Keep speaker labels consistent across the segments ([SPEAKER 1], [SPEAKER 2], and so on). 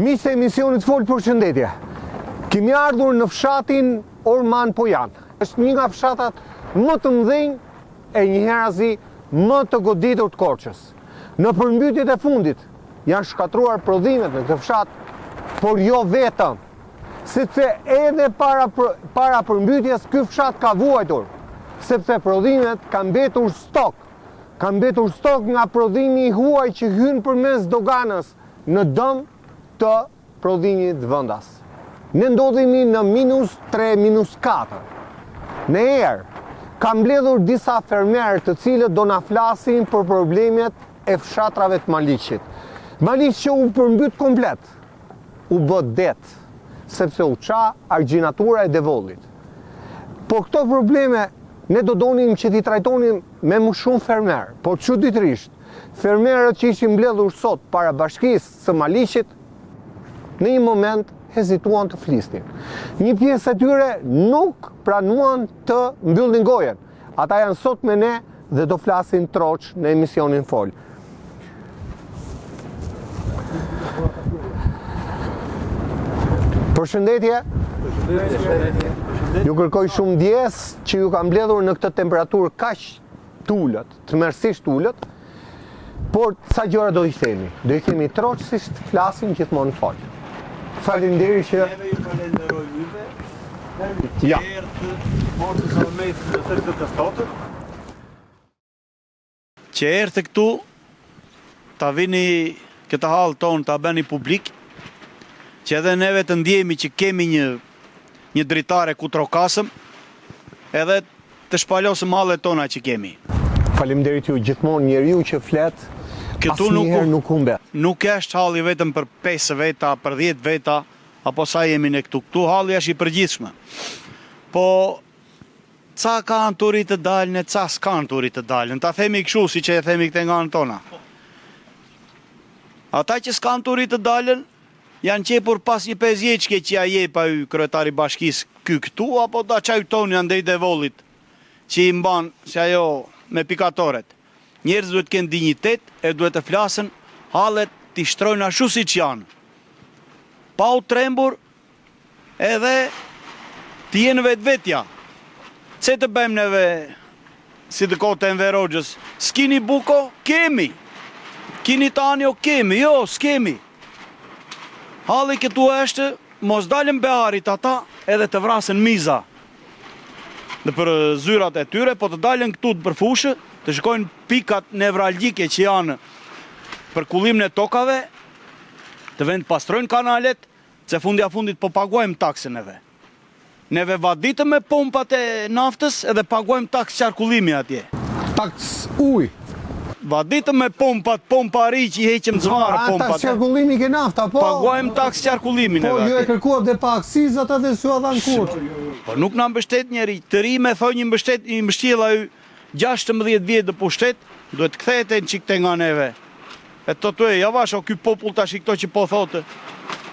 [SPEAKER 1] Miqtë e emisionit Fol Përshëndetje. Kemi ardhur në fshatin Orman Pojan. Është një nga fshatat më të mëdhenj e njëherëzi më të goditur të Korçës. Në përmbytjet e fundit janë shkatruar prodhimet në këtë fshat, por jo vetëm, sepse edhe para përmbytjes ky fshat ka vuajtur, sepse prodhimet kanë mbetur stok. Kanë mbetur stok nga prodhimi i huaj që hyn përmes doganës në dëm të prodhimit vendas. Ne ndodhemi në -3, -4. Në erë, kam mbledhur disa fermerë të cilët do na flasin për problemet e fshatrave të Maliqit. Maliq që u përmbyt komplet, u bë det, sepse u qa argjinatura e devollit. Por këto probleme ne do donim që t'i trajtonim me më shumë fermerë, por çuditërisht, fermerët që ishin mbledhur sot para bashkisë së Maliqit, në një moment hezituan të flisnin. Një pjesë e tyre nuk pranuan të mbyllin gojen. Ata janë sot me ne dhe do flasin troç në emisionin Fol. Përshëndetje. Ju kërkoj shumë ndjes që ju kam mbledhur në këtë temperaturë kaq tullët, tmerrsisht tullët, por sa gjëra do i themi. Do i themi troçsisht, flasim gjithmonë Fol. Faleminderit që
[SPEAKER 2] neve ju falenderojmë juve.
[SPEAKER 1] Ja.
[SPEAKER 2] Që erdhë këtu, ta vini këtë hall ton, ta bëni publik, që edhe neve të ndjemi që kemi një dritare ku trokasëm, edhe të shpalosëm hallet tona që kemi.
[SPEAKER 1] Faleminderit ju, gjithmonë njeriu që flet
[SPEAKER 2] Këtu
[SPEAKER 1] asnjëherë nuk humbet.
[SPEAKER 2] Nuk është halli vetëm për 5 veta, për 10 veta, apo sa jemi ne këtu. Këtu halli është i përgjithshëm. Po, ca kanë turit të dalën e ca s'kanë turit të dalën. Ta themi kështu, si që e themi këte nga në tona. Ata që s'kanë turit të dalën, janë qepur pas një 5 vjeçke që ja jepa ju kryetari bashkisë këtu, apo da qaj toni andej devollit, që i mban, se ajo me pikatoret. Njerëz duhet kënë dignitet, e duhet të flasën, hallet t'i shtrojnë ashtu si që janë. Pa u trembur, edhe t'i jenë vetja. Ce të bëjmë neve, si të kote në Verogjës, s'kini buko, kemi. Kini tani, kemi, jo, s'kemi. Halli këtu është, mos dalën beharit ata, edhe të vrasën miza. Dhe për zyrat e tyre, po të dalën këtu të përfushë, të shikojnë pikat nevralgjike që janë për kullimin e tokave, të vend pastrojnë kanalet, se fundja fundit po paguajmë taksën neve. Neve vaditëm me pompat e naftës edhe paguajmë taks qarkullimi atje.
[SPEAKER 1] Taks uj.
[SPEAKER 2] Vaditëm me pompari që i heqëm zvarë pompat.
[SPEAKER 1] Taks qarkullimi ke nafta, po.
[SPEAKER 2] Paguajmë taks qarkullimi neve
[SPEAKER 1] Po, ju e
[SPEAKER 2] atje.
[SPEAKER 1] kërkuat dhe pa aksizat edhe s'ju dhan kurrë.
[SPEAKER 2] Po nuk na mbështet njeri, të ri me thonjë një mbështjella ju 16 vjetë dë pushtet, duhet kthehet e në qikte nga neve. E të e, javasho, ky popull tash i këto që po thotë,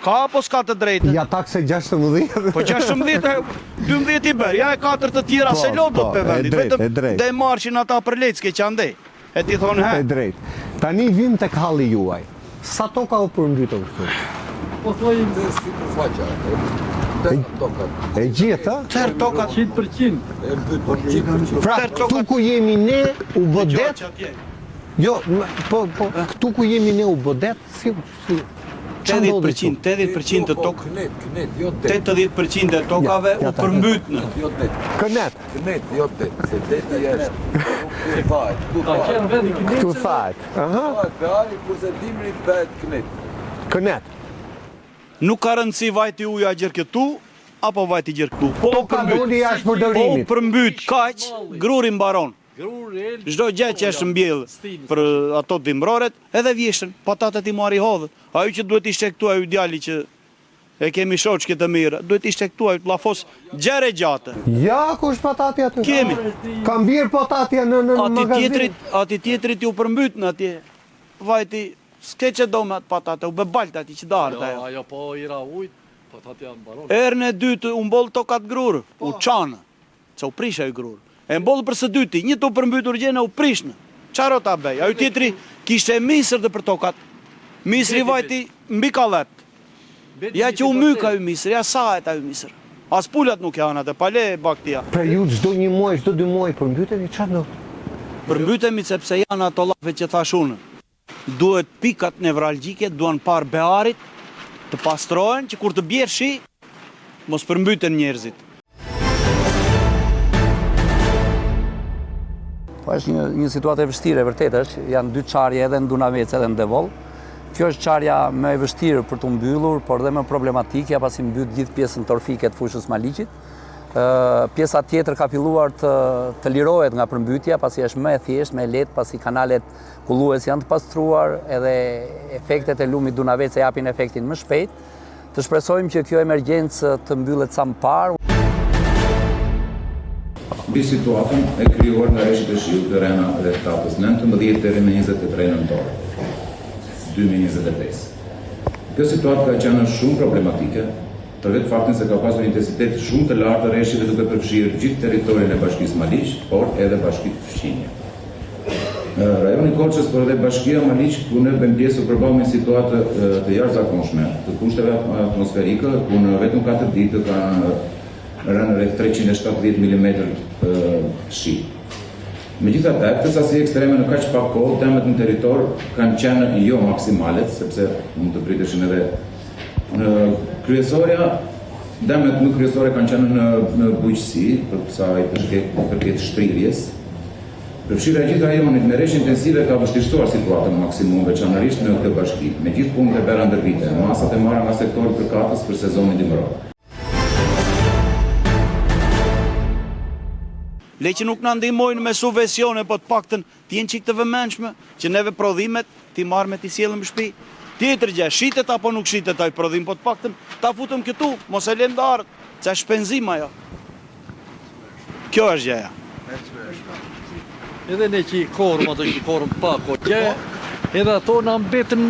[SPEAKER 2] ka apo s'ka të drejtë?
[SPEAKER 1] Ja takse 16.
[SPEAKER 2] Po 16, 12 i bërë, ja e 4 të tjera se lodot për vendit, vetëm dhe marqin ata për lecke që andej. E ti thonë he.
[SPEAKER 1] E drejt. Tani vim tek halli juaj. Sa toka u përmbytur këtu?
[SPEAKER 3] Po thojmë dhe si përfaqa.
[SPEAKER 1] E gjitha?
[SPEAKER 2] Tërë tokat.
[SPEAKER 3] 100%.
[SPEAKER 1] Pra, këtu ku jemi ne u bë det? Jo, po, këtu ku jemi ne u bë det? Si
[SPEAKER 2] 80% të tokë,
[SPEAKER 3] Kënet, jo det.
[SPEAKER 2] 80% e tokave u përmbytnë.
[SPEAKER 3] Jo det.
[SPEAKER 1] Kënet.
[SPEAKER 3] Kënet, jo det. Se deti është. Këtu fahet.
[SPEAKER 4] Ka qenë vendi këtu.
[SPEAKER 1] Këtu fahet. Aha.
[SPEAKER 3] Fahet, behari, kurse dimri bëhet kënet.
[SPEAKER 1] Kënet.
[SPEAKER 2] Nuk ka rëndësi vajti uja gjërë këtu, apo vajti gjërë këtu. Po
[SPEAKER 1] doli jashtë përdorimit.
[SPEAKER 2] Po përmbyt kaq, gruri mbaron. Çdo gjë që është mbjell për ato dimroret, edhe vjeshtën, patatet i marri hodhë. Ajo që duhet ishte këtu, ajo djali që e kemi shoqë të mirë, duhet ishte këtu, ajo të lafos gjere gjatë.
[SPEAKER 1] Ja, ku është patati aty?
[SPEAKER 2] Kemi.
[SPEAKER 1] Kam birë patatja në magazin.
[SPEAKER 2] Ati tjetrit ju përmbytën atje. Vajti, s'ke që do me atë patate, u bebalt ati që darët ajo.
[SPEAKER 4] Ajo po ira ujt, patatja mbaron.
[SPEAKER 2] Erën e dytë, u mboll tokat grurë, u qanë, që u prisha ju grurë. E mbollë për së dyti, një të përmbytur gjene u prishnë. Qaro ta bej? Ajo tjetri kishte misër dhe për tokat. Misri vajti mbi kalep. Ja që u myka yu misër, ja sa e ta yu misër. As pullat nuk janë atë, pale baktia.
[SPEAKER 1] Pra ju çdo një muaj, çdo 2 muaj përmbyteni, çfarë do?
[SPEAKER 2] Përmbytemi sepse janë ato llafe që thash unë. Duhet pikat nevralgjike, duan par bearit të pastrohen që kur të bjerë shi, mos përmbyten njerëzit.
[SPEAKER 5] Po është një situatë e vështirë, e vërtet është, janë 2 çarje edhe në Dunavec edhe në Devoll. Kjo është çarja më e vështirë për të mbyllur, por dhe më problematike, pasi mbyt gjithë pjesën torfike të fushës Maliqit. Pjesa tjetër ka filluar të lirohet nga përmbytja, pasi është më e thjeshtë, më e lehtë, pasi kanalet kullues janë të pastruar, edhe efektet e lumit Dunavec e japin efektin më shpejt. Të shpresojmë që kjo emergjencë të mbyllet sa më parë.
[SPEAKER 6] Mbi situatën e krijuar nga rreshtit e shiut të rena dhe datës 19 deri në 23 nëntor 2025. Kjo situatë ka qenë shumë problematike, për vetë faktin se ka pasur intensitet shumë të lartë të rreshtive duke përfshirë gjithë territorin e bashkisë Maliq, por edhe bashkitë Fqinje. Rajoni Korçës, por edhe bashkia Maliq, ku ne bëjmë pjesë u përballë me situatë të jashtëzakonshme, të kushteve atmosferike, ku në vetëm 4 ditë kanë rënë rreth 370 mm shi. Megjithatë, këtë sasi ekstreme në kaq pak kohë, dëmet në territor kanë qenë jo maksimalet, sepse mund të priteshin edhe kryesorja, dëmet më kryesore kanë qenë në bujqësi, për sa i përket shtrirjes. Përfshirja e gjithë rajonit me rreshtë intensive ka vështirësuar situatën maksimum, veçanërisht në këtë bashki, me gjithë punët e bëra ndër vite, masat e marra nga sektori përkatës për sezonin dimëror.
[SPEAKER 2] Le që nuk na ndihmojnë me subvencione, po të paktën të jenë çik të vëmendshme, që neve prodhimet ti marrë me ti sjellëm në shtëpi. Tjetër gjë, shitet apo nuk shitet ai prodhim, po të paktën ta futëm këtu, mos e lëm darë, ça shpenzim ajo. Kjo është gjëja.
[SPEAKER 4] Edhe ne që i korëm, ato që i korëm pak o gjë, edhe ato na mbetën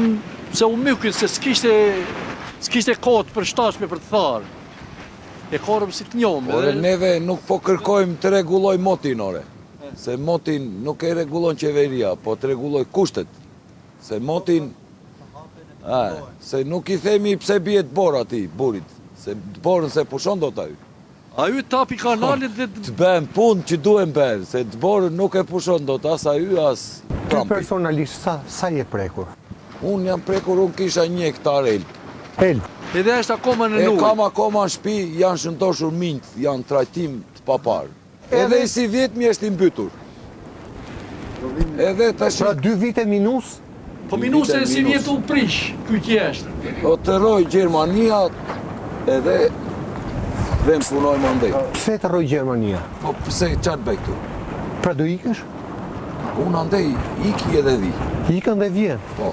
[SPEAKER 4] se u mykin, se s'kishte kohë për shtashme për të tharë. E korëm si të njomë.
[SPEAKER 3] Ore, neve nuk po kërkojmë të rregulloj motin, ore. Se motin nuk e rregullon qeveria, po të rregulloj kushtet. Se motin, se nuk i themi pse bie të borë ati, burit. Se të borën se pushon do të aju.
[SPEAKER 4] Aju tapi kanalit dhe...
[SPEAKER 3] Të bëjmë punë që duhem bërë, se të borën nuk e pushon do të as aju, as
[SPEAKER 1] Ti
[SPEAKER 3] Trumpi.
[SPEAKER 1] personalisht sa je prekur?
[SPEAKER 3] Unë jam prekur, unë kisha 1 hektar elb.
[SPEAKER 1] Elb.
[SPEAKER 4] Edhe është akoma në
[SPEAKER 3] E
[SPEAKER 4] lujë.
[SPEAKER 3] kam akoma në shtëpi, janë shëndoshur minjt, janë trajtim të papar. Edhe i si vjetmi është i mbytur. Edhe tash
[SPEAKER 1] Pra 2 vite minus,
[SPEAKER 4] Po minuse si vjetë u prish, ky qeshtë.
[SPEAKER 3] o të roj Gjermania edhe vem punoj më ndej.
[SPEAKER 1] pse të rroj Gjermania?
[SPEAKER 3] Po pse qatë bëj këtu?
[SPEAKER 1] Pra do ikësh?
[SPEAKER 3] Unë andej iki edhe vi.
[SPEAKER 1] Ikën dhe vjen.
[SPEAKER 3] Po.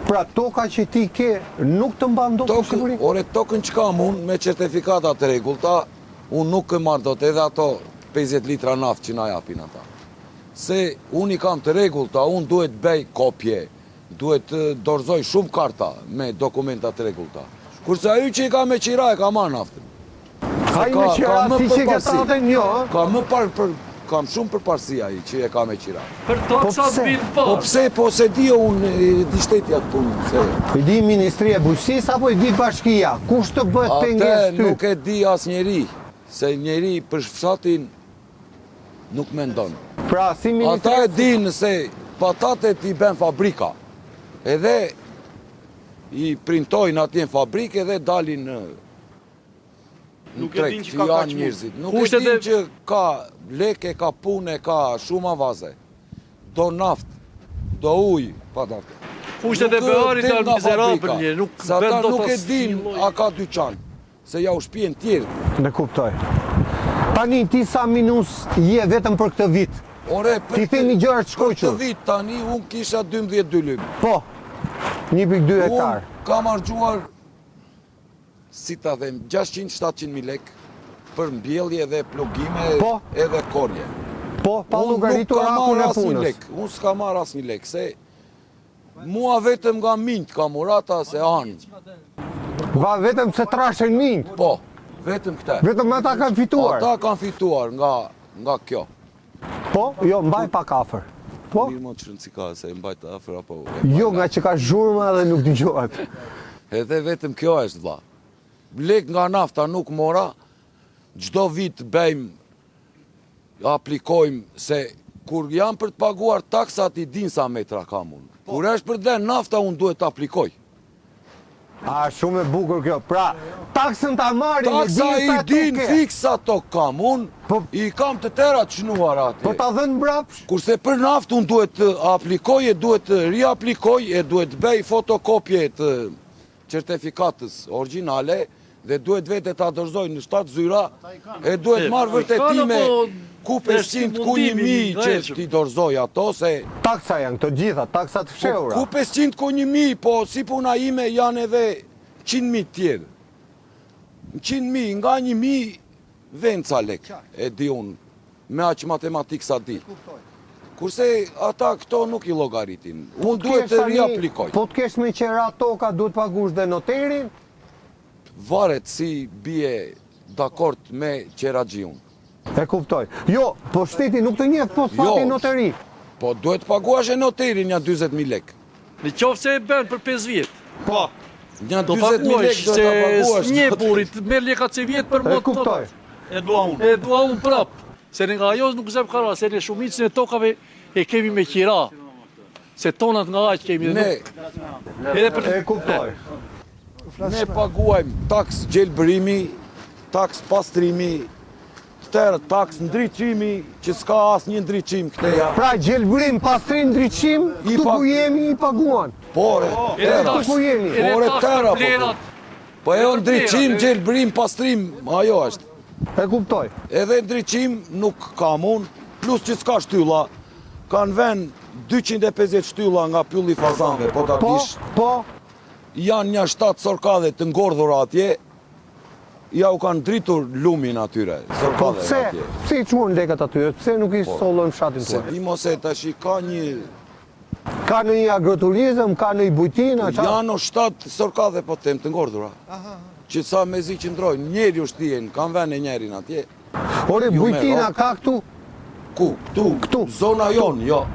[SPEAKER 1] Pra toka që ti ke nuk të mban dot për siguri?
[SPEAKER 3] Ore tokën që kam unë me certifikata të rregullta, unë nuk e marr dot edhe ato 50 litra naftë që na japin ata. Se unë i kam të rregullta, unë duhet bëj kopje, duhet të dorëzoj shumë karta me dokumenta të rregullta. Kurse ajo që i ka me qira e ka marr naftën.
[SPEAKER 1] Ka i me qira ti që ke tatën jo,
[SPEAKER 3] Kam shumë përparësi ai që e ka me qira.
[SPEAKER 4] Për taksa
[SPEAKER 1] pse?
[SPEAKER 4] të vinë
[SPEAKER 3] Po
[SPEAKER 4] pas.
[SPEAKER 3] pse, po se di unë di shtetja të punë, se
[SPEAKER 1] I di Ministria e Bujqësisë apo i di Bashkia? Kush të bëhet
[SPEAKER 3] atë
[SPEAKER 1] pengesë ty?
[SPEAKER 3] nuk e di as njeri, se njeri për fshatin nuk mendon.
[SPEAKER 1] Pra si
[SPEAKER 3] Ata
[SPEAKER 1] Ministria
[SPEAKER 3] e din se patatet i ben fabrika, edhe i printojnë atje në fabrikë edhe dalin në
[SPEAKER 2] Nuk e din
[SPEAKER 3] treg,
[SPEAKER 2] që ka kaq
[SPEAKER 3] janë
[SPEAKER 2] mund.
[SPEAKER 3] njerëzit. Nuk
[SPEAKER 4] Kushtet
[SPEAKER 3] e din
[SPEAKER 4] e-
[SPEAKER 3] që ka leke, ka pune, ka shumë avaze. Do naftë, do ujë, patate.
[SPEAKER 4] Kushtet e
[SPEAKER 3] Nuk
[SPEAKER 4] bearit
[SPEAKER 3] del
[SPEAKER 4] janë
[SPEAKER 3] nga
[SPEAKER 4] mizerabël
[SPEAKER 3] fabrika.
[SPEAKER 4] një, nuk
[SPEAKER 3] Se ata
[SPEAKER 4] bën dot
[SPEAKER 3] nuk e
[SPEAKER 4] asnjë
[SPEAKER 3] din
[SPEAKER 4] lloj.
[SPEAKER 3] a ka dyqan, se ja u shpjen tjerë.
[SPEAKER 1] Në kuptoj. Tani ti sa minus je vetëm për këtë vit?
[SPEAKER 3] Ore,
[SPEAKER 1] Ti themi gjëra të
[SPEAKER 3] Për
[SPEAKER 1] shkoqur.
[SPEAKER 3] të vit tani unë kisha 12 dylim.
[SPEAKER 1] Po. 1,2 hektar.
[SPEAKER 3] Unë kam harxuar, si ta them, 600-700.000 lek për mbjellje dhe plugime
[SPEAKER 1] Po.
[SPEAKER 3] edhe korje.
[SPEAKER 1] Po, pa
[SPEAKER 3] Unë
[SPEAKER 1] llogaritur
[SPEAKER 3] nuk kam
[SPEAKER 1] akun
[SPEAKER 3] marrë
[SPEAKER 1] e
[SPEAKER 3] asnjë
[SPEAKER 1] punës.
[SPEAKER 3] lek. Unë s'kam marrë asnjë lek, se mua vetëm nga minjt kam urata se anë.
[SPEAKER 1] Va vetëm se trashën minjt.
[SPEAKER 3] Po, vetëm këta.
[SPEAKER 1] Vetëm ata kanë fituar.
[SPEAKER 3] Ata kanë fituar nga kjo.
[SPEAKER 1] Po, jo, mbaj pak afër. Po,
[SPEAKER 3] Mirë më të shënë si ka, se e mbajt afër apo...
[SPEAKER 1] jo nga që ka zhurma dhe nuk dëgjohet.
[SPEAKER 3] Edhe vetëm kjo është, vlla. lek nga nafta nuk mora, gjdo vit bëjmë, aplikojmë, se kur jam për të paguar taksat i din sa metra kam unë. Kur është për dhe nafta unë duhet të aplikoj.
[SPEAKER 1] A, shumë e bukur kjo. Pra, taksën ta marrin
[SPEAKER 3] Taksa i din fix sa to kam unë, i kam të tëra të shnuar atje.
[SPEAKER 1] Po ta dhënë mbrapsht?
[SPEAKER 3] Kurse për naftë unë duhet të aplikoj, e duhet të riaplikoj, e duhet të bëj fotokopje të certifikatës originale, dhe duhet vete të dorëzoj në 7 zyra, e duhet marrë vërtetime ku 500, ku 1000 që ti dorëzoj ato, se...
[SPEAKER 1] Taksa janë këto gjitha, taksat fshehura.
[SPEAKER 3] Ku 500, ku 1000, po si puna ime janë edhe 100.000 tjerë. 100.000, nga 1.000 vend ca lek, e di unë, me aq matematikë sa di. Kurse ata këto nuk i llogaritin. Unë duhet të riaplikoj.
[SPEAKER 1] Po të kesh me qera toka, duhet pagush dhe noterin?
[SPEAKER 3] Varet si bie dakord me qeraxhiun.
[SPEAKER 1] E kuptoj. Jo, po shteti nuk të njeh po fati noteri.
[SPEAKER 3] Po duhet paguash e noterin një 40.000 lek.
[SPEAKER 4] Në qoftë se e bën për 5 vjet.
[SPEAKER 2] Po.
[SPEAKER 3] Një
[SPEAKER 4] Do
[SPEAKER 3] 40.000 lek
[SPEAKER 4] paguash
[SPEAKER 3] do ta paguash.
[SPEAKER 4] se një burit merr lekat se vjet për
[SPEAKER 1] E
[SPEAKER 4] mot.
[SPEAKER 1] kuptoj.
[SPEAKER 2] E dua unë.
[SPEAKER 4] E dua unë prap. Se nga ajo nuk zep kara, se në shumicën e tokave e kemi me qira. Se tonat nga aq kemi.
[SPEAKER 3] Ne,
[SPEAKER 4] Edhe për
[SPEAKER 1] E kuptoj.
[SPEAKER 3] ne paguajmë taks gjelbërimi, taks pastrimi, tërë taks ndriçimi, që s'ka as një ndriçim këteja.
[SPEAKER 1] Pra gjelbërim, pastrim, ndriçim,
[SPEAKER 3] I
[SPEAKER 1] këtu
[SPEAKER 3] pa-
[SPEAKER 1] ku jemi i paguan.
[SPEAKER 3] Pore, tëra.
[SPEAKER 1] Këtu ku jemi.
[SPEAKER 3] Ore, tëra, po.
[SPEAKER 4] plerat.
[SPEAKER 3] Po e o ndriçim, gjelbërim, pastrim, ajo është.
[SPEAKER 1] E kuptoj.
[SPEAKER 3] Edhe ndriçim nuk kam unë, plus që s'ka shtylla. Kanë vend 250 shtylla nga pylli fazanve, po ta
[SPEAKER 1] Po,
[SPEAKER 3] dish.
[SPEAKER 1] po,
[SPEAKER 3] Janë një 7 sorkadhe të ngordhur atje, ja u kanë dritur lumin atyre,
[SPEAKER 1] po
[SPEAKER 3] sorkadhe
[SPEAKER 1] pse?
[SPEAKER 3] atje.
[SPEAKER 1] Pse i çmuan lekët aty? Pse nuk i sollën fshatin
[SPEAKER 3] Se
[SPEAKER 1] tuaj?
[SPEAKER 3] ti mos e tash i ka një...
[SPEAKER 1] Ka në një agroturizëm, ka në i bujtina, qa?
[SPEAKER 3] Janë o 7 sorkadhe po tem të ngordhura. Që sa me zi qëndrojnë, njeri u shtien, kanë vene njerin atje.
[SPEAKER 1] Ore,
[SPEAKER 3] ju
[SPEAKER 1] bujtina
[SPEAKER 3] merr,
[SPEAKER 1] ka këtu?
[SPEAKER 3] Ku? Këtu?
[SPEAKER 1] Këtu.
[SPEAKER 3] Zona jonë, jo.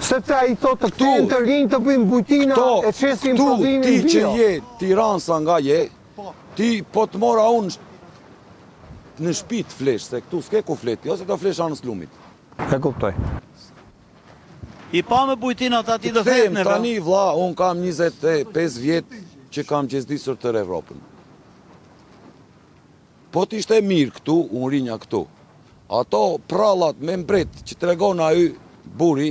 [SPEAKER 1] Sepse a i thotë të këtu të rinjë të bëjmë bujtina, e qesim
[SPEAKER 3] Këtu,
[SPEAKER 1] prodhimin
[SPEAKER 3] ti që
[SPEAKER 1] bio.
[SPEAKER 3] je Tiransa nga je, ti po të mora unë në shtëpi të flesh, se këtu s'ke ku fleti, ose të flesh anës lumit.
[SPEAKER 1] E kuptoj.
[SPEAKER 2] I pa me bujtinat ati do
[SPEAKER 3] Them
[SPEAKER 2] thejnë
[SPEAKER 3] tani vlla, unë kam 25 vjet që kam gjezdisur tër Evropën. Po t'ishte mirë këtu, unë rinja këtu. Ato prallat me mbret që tregon ai buri,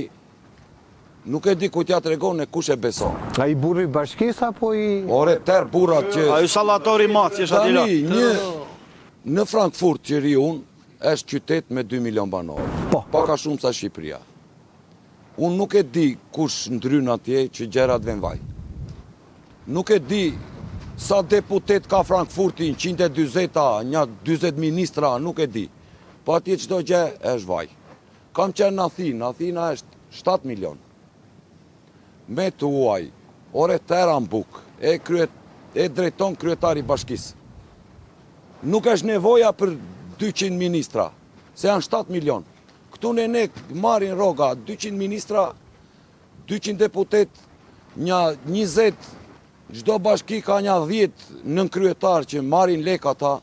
[SPEAKER 3] nuk e di ku t'ja tregon e kush e beson.
[SPEAKER 1] A i burri bashkis apo i...
[SPEAKER 3] Ore, tër burrat që...
[SPEAKER 2] A ju salatori matë që është ati la.
[SPEAKER 3] Tani, në Frankfurt që ri unë, është qytet me 2 milion banorë.
[SPEAKER 1] Po.
[SPEAKER 3] Paka shumë sa Shqipëria. Unë nuk e di kush ndryn atje që gjerat vën vaj. Nuk e di sa deputet ka Frankfurti, 120, një 20 ministra, nuk e di. Po atje çdo gjë është vaj. Kam qenë në Athinë, Athina është 7 milion. Me të uaj, ore tëra mbuk, e drejton kryetari bashkisë. Nuk është nevoja për 200 ministra, se janë 7 milion. Këtu ne marrin rroga 200 ministra, 200 deputet, një 20, çdo bashki ka një 10 nën kryetar që marrin lek ata,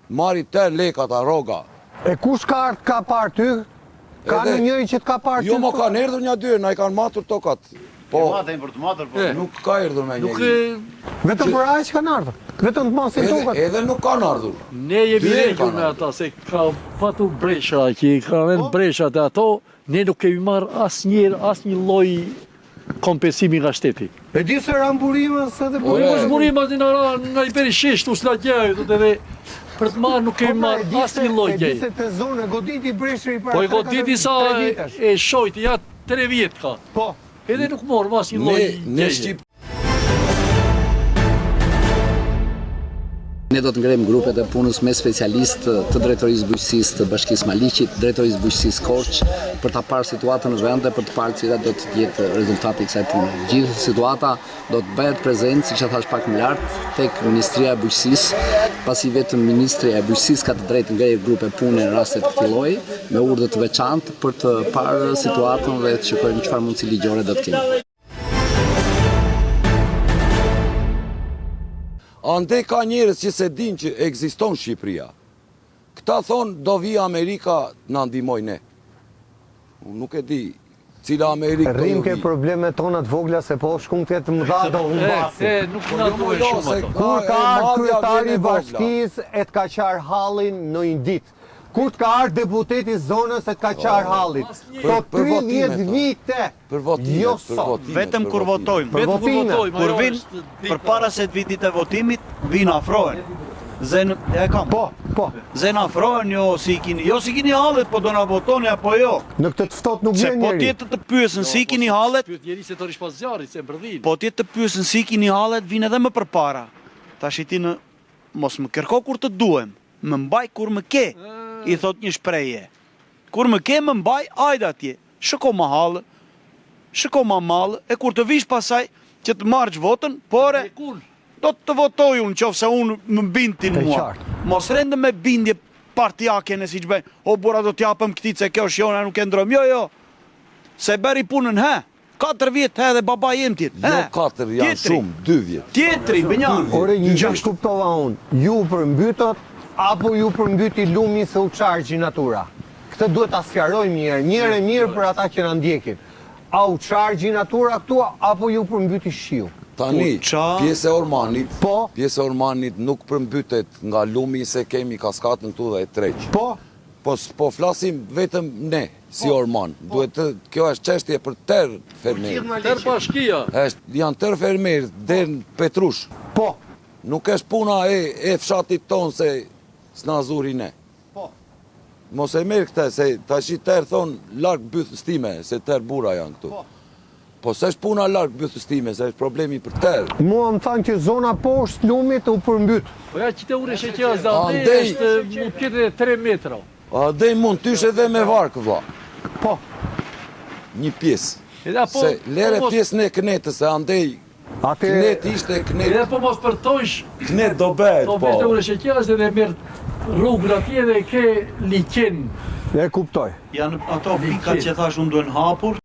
[SPEAKER 3] marrin tër lek ata rroga.
[SPEAKER 1] E kush ka ardhë ka parë ty? Ka
[SPEAKER 3] Edhe-
[SPEAKER 1] në njëri që t'ka parë ty?
[SPEAKER 3] Jo, më kanë erdhur një dy, na i kanë matur tokat. Po,
[SPEAKER 2] Matën për të matër, po.
[SPEAKER 3] nuk ka erdhur me
[SPEAKER 4] Nuk
[SPEAKER 3] njëri.
[SPEAKER 1] Vetëm për aq kanë ardhur. Vetëm të masin tokat.
[SPEAKER 3] Edhe nuk kanë ardhur.
[SPEAKER 4] ne jemi
[SPEAKER 3] Dy
[SPEAKER 4] regjur
[SPEAKER 3] kanë
[SPEAKER 4] me ata, se ka patu bresha, që ka vend breshat e ato, ne nuk kemi marrë asnjë lloj kompensimi nga shteti.
[SPEAKER 1] E di se ramburime se dhe
[SPEAKER 4] Po mos murimat nga i beri shish, tu s'la gjej, do të dhe për të marrë nuk kemi marrë asnjë lloj
[SPEAKER 1] E di
[SPEAKER 4] gjej.
[SPEAKER 1] se të zonë goditi breshri para.
[SPEAKER 4] Po e goditi sa e shojti, ja 3 vjet ka.
[SPEAKER 1] Po.
[SPEAKER 4] Edhe nuk morë asnjë lloj
[SPEAKER 3] Ne
[SPEAKER 4] gjej.
[SPEAKER 3] Shqip
[SPEAKER 5] Ne do të ngrejmë grupet e punës me specialistë të drejtorisë bujqësisë të Bashkisë Maliqit, drejtorisë bujqësisë Korç, për ta parë situatën në vend dhe për të parë cilat do të jetë rezultati i kësaj pune. Gjithë situata do të bëhet prezencë, siç e thash pak më lart, tek Ministria e Bujqësisë, pasi vetëm Ministria e Bujqësisë ka të drejtë ngrejë grupe pune në raste të këtij lloji, me urdhë të veçantë për të parë situatën dhe të shikojmë çfarë mundësi ligjore do të kemi.
[SPEAKER 3] Ande ka njerëz që se din që ekziston Shqipëria. Këta thonë do vi Amerika na ndihmoj ne. Unë nuk e di cila Amerikë do
[SPEAKER 1] Rrim
[SPEAKER 3] ju
[SPEAKER 1] ke
[SPEAKER 3] vi.
[SPEAKER 1] problemet tona të vogla se po shkum të jetë mëdha do humbasi.
[SPEAKER 4] Nuk na duhet shumë ato.
[SPEAKER 1] Kur ka ardhur kryetari i bashkisë e të ka qarë hallin në një ditë. Kur të ka ardhur deputeti zonës e të ka qarë hallin. Po
[SPEAKER 3] Për
[SPEAKER 1] 30
[SPEAKER 3] votimet,
[SPEAKER 1] vite.
[SPEAKER 3] Për votimet,
[SPEAKER 1] Jo
[SPEAKER 3] për
[SPEAKER 1] sot.
[SPEAKER 3] votimet.
[SPEAKER 2] Vetëm
[SPEAKER 3] për
[SPEAKER 2] kur
[SPEAKER 3] votimet.
[SPEAKER 2] votojmë.
[SPEAKER 1] Për votime.
[SPEAKER 2] Kur vin, përpara se të vitit e votimit, vin afrohen. Zen e kam.
[SPEAKER 1] Po.
[SPEAKER 2] Zen afrohen jo si kini hallet, po do na votoni apo jo.
[SPEAKER 1] Në këtë të ftohtë nuk
[SPEAKER 2] Se
[SPEAKER 1] vjen
[SPEAKER 2] po
[SPEAKER 1] njeri.
[SPEAKER 2] tjetë të pyesën si kini hallet,
[SPEAKER 4] Pyet njeri se të rish pas zjarit, se mbërdhin.
[SPEAKER 2] po tjetë të pyesën si kini hallet, vin edhe më përpara. Tash ti në mos më kërko kur të duhem, më mbaj kur më ke. I thot një shprehje. Kur më ke më mbaj, ajde atje. Shiko ma hallë, shiko ma mallë, e kur të vish pasaj që të marrësh votën, pore do të votoj unë, qofse unë më bindin
[SPEAKER 1] E
[SPEAKER 2] mua.
[SPEAKER 1] qartë.
[SPEAKER 2] Mos rende me bindje partijake në si që bëjnë, o bura do t'japëm këti se kjo shjona nuk e ndrojmë. Jo. Se beri punën, 4 vjetë edhe baba jem tjetë.
[SPEAKER 3] Jo 4 janë shumë, 2 vjet.
[SPEAKER 2] Tjetri, bënjan.
[SPEAKER 1] Ore një gjë kuptova unë. Ju përmbytët apo ju përmbyti lumi se u qargji natura. Këtë duhet ta sqarojmë mirë për ata që na ndjekin. A u qargji natura këtu apo ju përmbyti shiu?
[SPEAKER 3] Tani,
[SPEAKER 2] Qa?
[SPEAKER 3] pjesë e Ormanit,
[SPEAKER 1] Po.
[SPEAKER 3] pjesë e Ormanit nuk përmbytet nga lumi se kemi kaskatën këtu dhe e treq.
[SPEAKER 1] Po,
[SPEAKER 3] Po flasim vetëm ne, si Orman. Duhet të, kjo është çështje për tërë fermerët.
[SPEAKER 4] Tër bashkia.
[SPEAKER 3] Janë tërë fermerët deri në Petrush.
[SPEAKER 1] po.
[SPEAKER 3] Nuk është puna e fshatit ton se s'na zuri ne.
[SPEAKER 1] Po.
[SPEAKER 3] Mos e merr këtë se tash i tërë thon larg bythës time, se tërë burra janë këtu. Po s'është puna larg bythës time, se është problemi për tërë.
[SPEAKER 1] Mua më thanë që zona poshtë lumit u përmbyt.
[SPEAKER 4] Po ja qite ure sheqia zande
[SPEAKER 3] Andej.
[SPEAKER 4] është mund tjetë 3 metra.
[SPEAKER 3] A dhe mund tysh edhe me varkë, vlla.
[SPEAKER 1] Po.
[SPEAKER 3] Një pjesë.
[SPEAKER 4] Edhe apo
[SPEAKER 3] Se lere
[SPEAKER 4] po mos-
[SPEAKER 3] pjesën e knetës, se andej
[SPEAKER 1] Atë
[SPEAKER 3] knet ishte
[SPEAKER 4] Edhe
[SPEAKER 3] knet.
[SPEAKER 4] po mos përtojsh,
[SPEAKER 3] Knet do bëhet,
[SPEAKER 4] po vete ure sheqia është edhe merr rrugën atje dhe ke liqen.
[SPEAKER 1] e kuptoj.
[SPEAKER 2] Janë ato pikat që thash unë duhen hapur.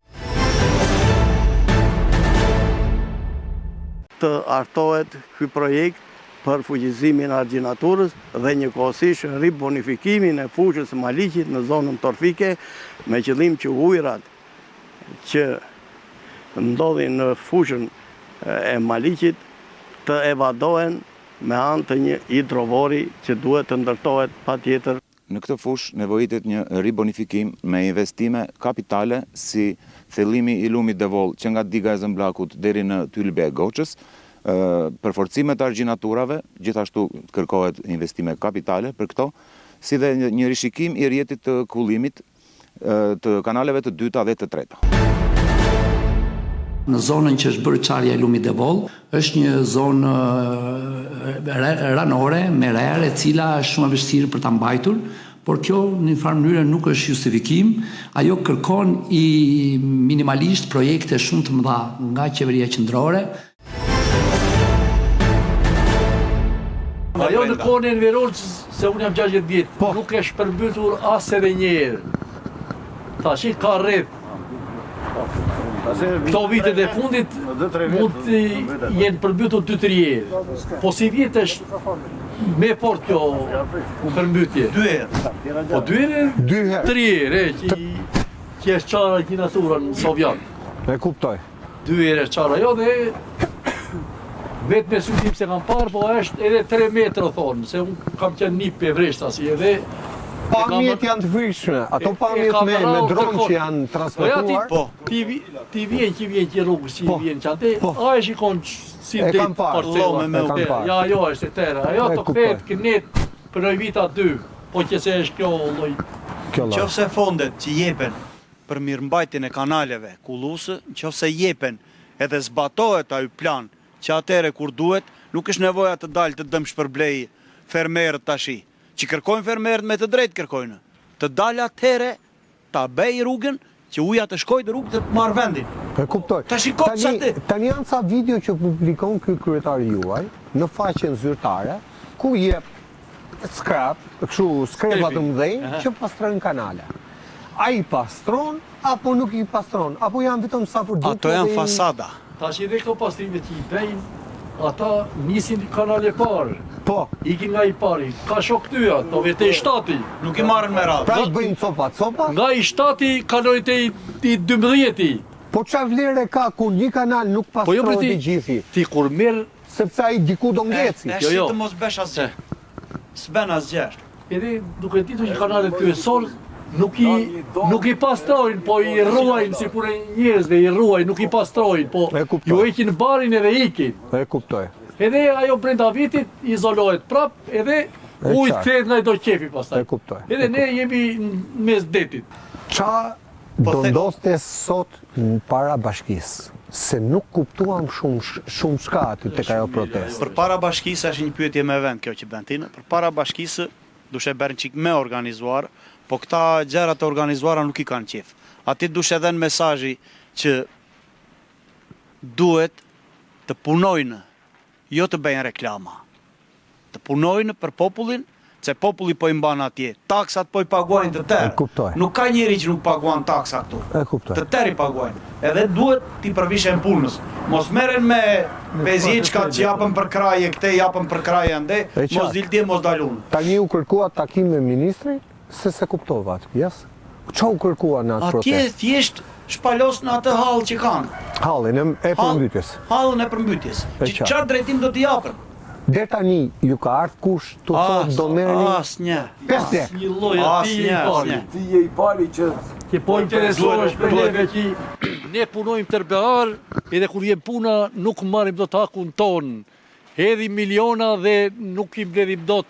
[SPEAKER 7] Të artohet ky projekt për fuqizimin e argjinaturës dhe njëkohësisht ribonifikimin e fushës së Maliqit në zonën torfike me qëllim që ujërat që ndodhin në fushën e Maliqit të evadohen me anë të një hidrovori që duhet të ndërtohet patjetër.
[SPEAKER 6] Në këtë fush nevojitet një ribonifikim me investime kapitale si thellimi i lumit Devoll që nga diga e Zëmblakut deri në Tylbe e Goçës, përforcimet e argjinaturave, gjithashtu kërkohet investime kapitale për këto, si dhe një rishikim i rrjetit të kullimit të kanaleve të dyta dhe të treta.
[SPEAKER 5] Në zonën që është bërë qarja e lumit Devoll, është një zonë ranore me rerë e cila është shumë e vështirë për ta mbajtur, por kjo në një farë mënyrë nuk është justifikim, ajo kërkon i minimalisht projekte shumë të mëdha nga qeveria qendrore.
[SPEAKER 4] Ajo në kohën e Enverol, se unë jam 60 vjetë, nuk është përmbytur as edhe një herë. Tashi ka rreth. Këto vitet e fundit mund të jenë përmbytur 2-3 herë. Po si vjetë është me fort kjo përmbytje.
[SPEAKER 2] 2 herë.
[SPEAKER 4] Po 2 herë?
[SPEAKER 1] 2 herë.
[SPEAKER 4] 3 herë, që është qara argjinatura në Sovjet.
[SPEAKER 1] E kuptoj.
[SPEAKER 4] 2 herë është qara jo dhe vetë me sytim se kam parë, po është edhe 3 metra thonë, se unë kam qenë një pe vreshta si edhe.
[SPEAKER 1] Pamjet janë të frikshme. Ato pamjet me dronë që janë transmetuar.
[SPEAKER 2] Po.
[SPEAKER 4] Ti vjen që rrugës që vjen që ante, a e shikon si
[SPEAKER 1] E
[SPEAKER 4] det
[SPEAKER 1] kam parë,
[SPEAKER 4] parcela.
[SPEAKER 2] me
[SPEAKER 1] e kam parë.
[SPEAKER 4] Ja, jo është e tëra. Ajo
[SPEAKER 1] E
[SPEAKER 4] të
[SPEAKER 1] kuptoj.
[SPEAKER 4] kthehet kënet për në vita 2, po që se është kjo lloj.
[SPEAKER 1] Kjo lloj.
[SPEAKER 2] Qofse fondet që jepen për mirëmbajtjen e kanaleve kullusë, qofse jepen edhe zbatohet ai plan që atëre kur duhet, nuk është nevoja të dalë të dëmë shpërblej fermerët tashi. Që kërkojnë fermerët me të drejtë kërkojnë. Të dalë atëre, ta bëj rrugën, që uja të shkojë të rrugë të marrë vendin.
[SPEAKER 1] E kuptoj.
[SPEAKER 2] Ta shiko pse ti.
[SPEAKER 1] Tani janë ca video që publikon ky kryetari juaj në faqen zyrtare, ku jep kështu skrepa të mëdhenj që pastrojnë kanale. Ai pastron apo nuk i pastron, apo janë vetëm sa për duke.
[SPEAKER 2] Ato janë fasada.
[SPEAKER 4] Tash edhe këto pastrime që i bëjnë, ata nisin kanale parë.
[SPEAKER 1] Po,
[SPEAKER 4] Ikin nga i pari, ka shok tyja, to vete i shtati.
[SPEAKER 2] Nuk i marrën me radhë.
[SPEAKER 1] pra i bëjmë copa.
[SPEAKER 4] Nga i shtati kalojnë te i 12-ti.
[SPEAKER 1] Po qa vlerë ka kur një kanal nuk
[SPEAKER 4] Po jo
[SPEAKER 1] pastrohet
[SPEAKER 4] për
[SPEAKER 1] i gjithi,
[SPEAKER 4] ti kur merë,
[SPEAKER 1] sepse ai diku do ngeci.
[SPEAKER 2] E
[SPEAKER 4] Jo, jo.
[SPEAKER 2] shi të mos besh asgjë. S'ben asgjë.
[SPEAKER 4] edhe duke ditur që kanalet kryesor nuk i pastrojnë, po i ruajnë si kur e njerëzve, i ruajnë, nuk i pastrojnë, po
[SPEAKER 1] E kuptoj.
[SPEAKER 4] ju ekin barin edhe ikin.
[SPEAKER 1] E kuptoj.
[SPEAKER 4] Edhe ajo brenda vitit izolohet prap, edhe ujt
[SPEAKER 1] qartë.
[SPEAKER 4] kthehet nga i do qefi pastaj.
[SPEAKER 1] E kuptoj.
[SPEAKER 4] Edhe ne jemi në mes detit.
[SPEAKER 1] Qa
[SPEAKER 2] Po
[SPEAKER 1] do
[SPEAKER 2] the-
[SPEAKER 1] ndodhte sot në para bashkisë? Se nuk kuptuam shumë shka aty tek ajo protestë.
[SPEAKER 2] Për para bashkisë është një pyetje me vend kjo që bën ti. Për para bashkisë dushe bërë qik me organizuar, po këta gjërat e organizuara nuk i kanë qef. Ati dushe edhe në mesazhi që duhet të punojnë, jo të bëjnë reklama. Të punojnë për popullin, se populli po i mban atje. Taksat po i paguajnë të
[SPEAKER 1] E
[SPEAKER 2] tërë.
[SPEAKER 1] kuptoj.
[SPEAKER 2] Nuk ka njeri që nuk paguan taksa këtu.
[SPEAKER 1] E kuptoj.
[SPEAKER 2] Të tërë i paguajnë. Edhe duhet t'i përvishen punës. Mos merren me bezjeçkat që japën për kraje këte, japën për kraje ande,
[SPEAKER 1] E
[SPEAKER 2] mos
[SPEAKER 1] qartë.
[SPEAKER 2] diltje, mos dalun.
[SPEAKER 1] Tani u kërkua takim me ministrin, se kuptova atë pjesë. Qa u kërkua në atë
[SPEAKER 2] Atje
[SPEAKER 1] protestë?
[SPEAKER 2] thjesht shpalos në atë hall që kanë.
[SPEAKER 1] Hallin e përmbytjes.
[SPEAKER 2] Hallën e përmbytjes.
[SPEAKER 1] E
[SPEAKER 2] Që
[SPEAKER 1] qartë.
[SPEAKER 2] çfarë drejtim do t'i japën?
[SPEAKER 1] Deri tani ju ka ardhur kush të thotë do merrni
[SPEAKER 2] Asnjë.
[SPEAKER 1] 5 lekë.
[SPEAKER 4] Një lloj aty i
[SPEAKER 2] Asnjë,
[SPEAKER 4] pari.
[SPEAKER 2] asnjë.
[SPEAKER 3] Ti je i pari që
[SPEAKER 4] Që po interesohesh për
[SPEAKER 2] duhet-
[SPEAKER 4] neve që ne punojmë tërbear, edhe kur jem puna nuk marrim dot hakun ton. Hedhim miliona dhe nuk i mbledhim dot.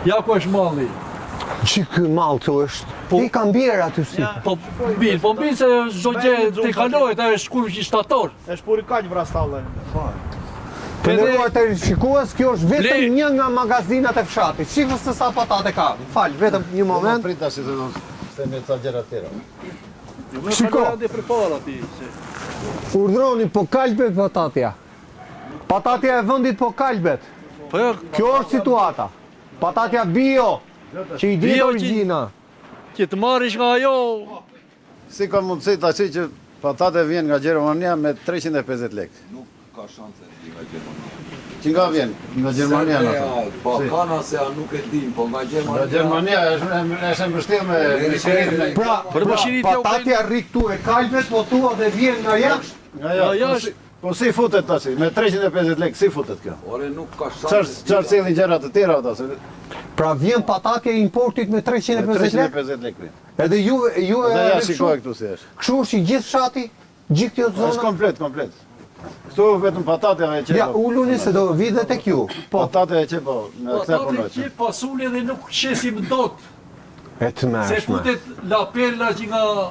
[SPEAKER 4] Ja ku është malli.
[SPEAKER 1] Që ky mall që është, i kam bjerë aty si.
[SPEAKER 4] Po mbi se çdo gjë te kalohet, ajo është kur që shtator.
[SPEAKER 2] Është puri kaq vrastallë.
[SPEAKER 1] Të nderuar të shikues, kjo është vetëm
[SPEAKER 4] Ble-
[SPEAKER 1] një nga magazinat e fshatit. Shifë se sa patate ka. Fal, vetëm një moment.
[SPEAKER 8] Prita si të do të me ca gjëra tjera.
[SPEAKER 1] Shiko.
[SPEAKER 4] Për para ti.
[SPEAKER 1] Urdhroni po kalbet patatja. Patatja e vendit po kalbet.
[SPEAKER 4] Po jo,
[SPEAKER 1] Kjo është situata. Patatja bio, që i ditë
[SPEAKER 4] Bio që-
[SPEAKER 1] origjina.
[SPEAKER 4] që të marrish nga ajo,
[SPEAKER 8] Si ka mundësi ta që patate vjen nga Gjermania me 350 lekë?
[SPEAKER 3] nuk ka shanse nga Gjermania.
[SPEAKER 8] Që nga vjen? Nga Gjermania në ato.
[SPEAKER 3] Balkana se a nuk e dim, po nga
[SPEAKER 8] Nga
[SPEAKER 3] Gjermania.
[SPEAKER 8] Gjermania është mbështjell me shirin.
[SPEAKER 1] Pra,
[SPEAKER 4] Për mëshirit ja u
[SPEAKER 1] patatja rri këtu e kalbet, po thua dhe vjen nga jashtë.
[SPEAKER 8] Nga
[SPEAKER 4] Nga
[SPEAKER 8] jashtë.
[SPEAKER 4] jashtë.
[SPEAKER 8] Po si futet tash? Me 350 lekë si futet kjo?
[SPEAKER 3] Ore nuk ka shanse.
[SPEAKER 8] Çfarë cilin gjëra të tjera ata se
[SPEAKER 1] Pra vjen patatja e importit me
[SPEAKER 8] me
[SPEAKER 1] 350 lekë.
[SPEAKER 8] 350 lekë vjen.
[SPEAKER 1] Edhe ju
[SPEAKER 8] Dhe ja
[SPEAKER 1] e
[SPEAKER 8] shikoj këtu si është.
[SPEAKER 1] kështu është i gjithë fshati, gjithë kjo
[SPEAKER 8] Është
[SPEAKER 1] zonë.
[SPEAKER 8] komplet. Këtu vetëm patatja e
[SPEAKER 1] Ja,
[SPEAKER 8] qepo.
[SPEAKER 1] uluni se do vi dhe tek ju. Po,
[SPEAKER 8] Patatja e qepo në këtë
[SPEAKER 4] ata
[SPEAKER 8] punoj.
[SPEAKER 4] që pasule dhe nuk shesim dot.
[SPEAKER 1] e të
[SPEAKER 4] Se
[SPEAKER 1] mërshme.
[SPEAKER 4] futet la perla që nga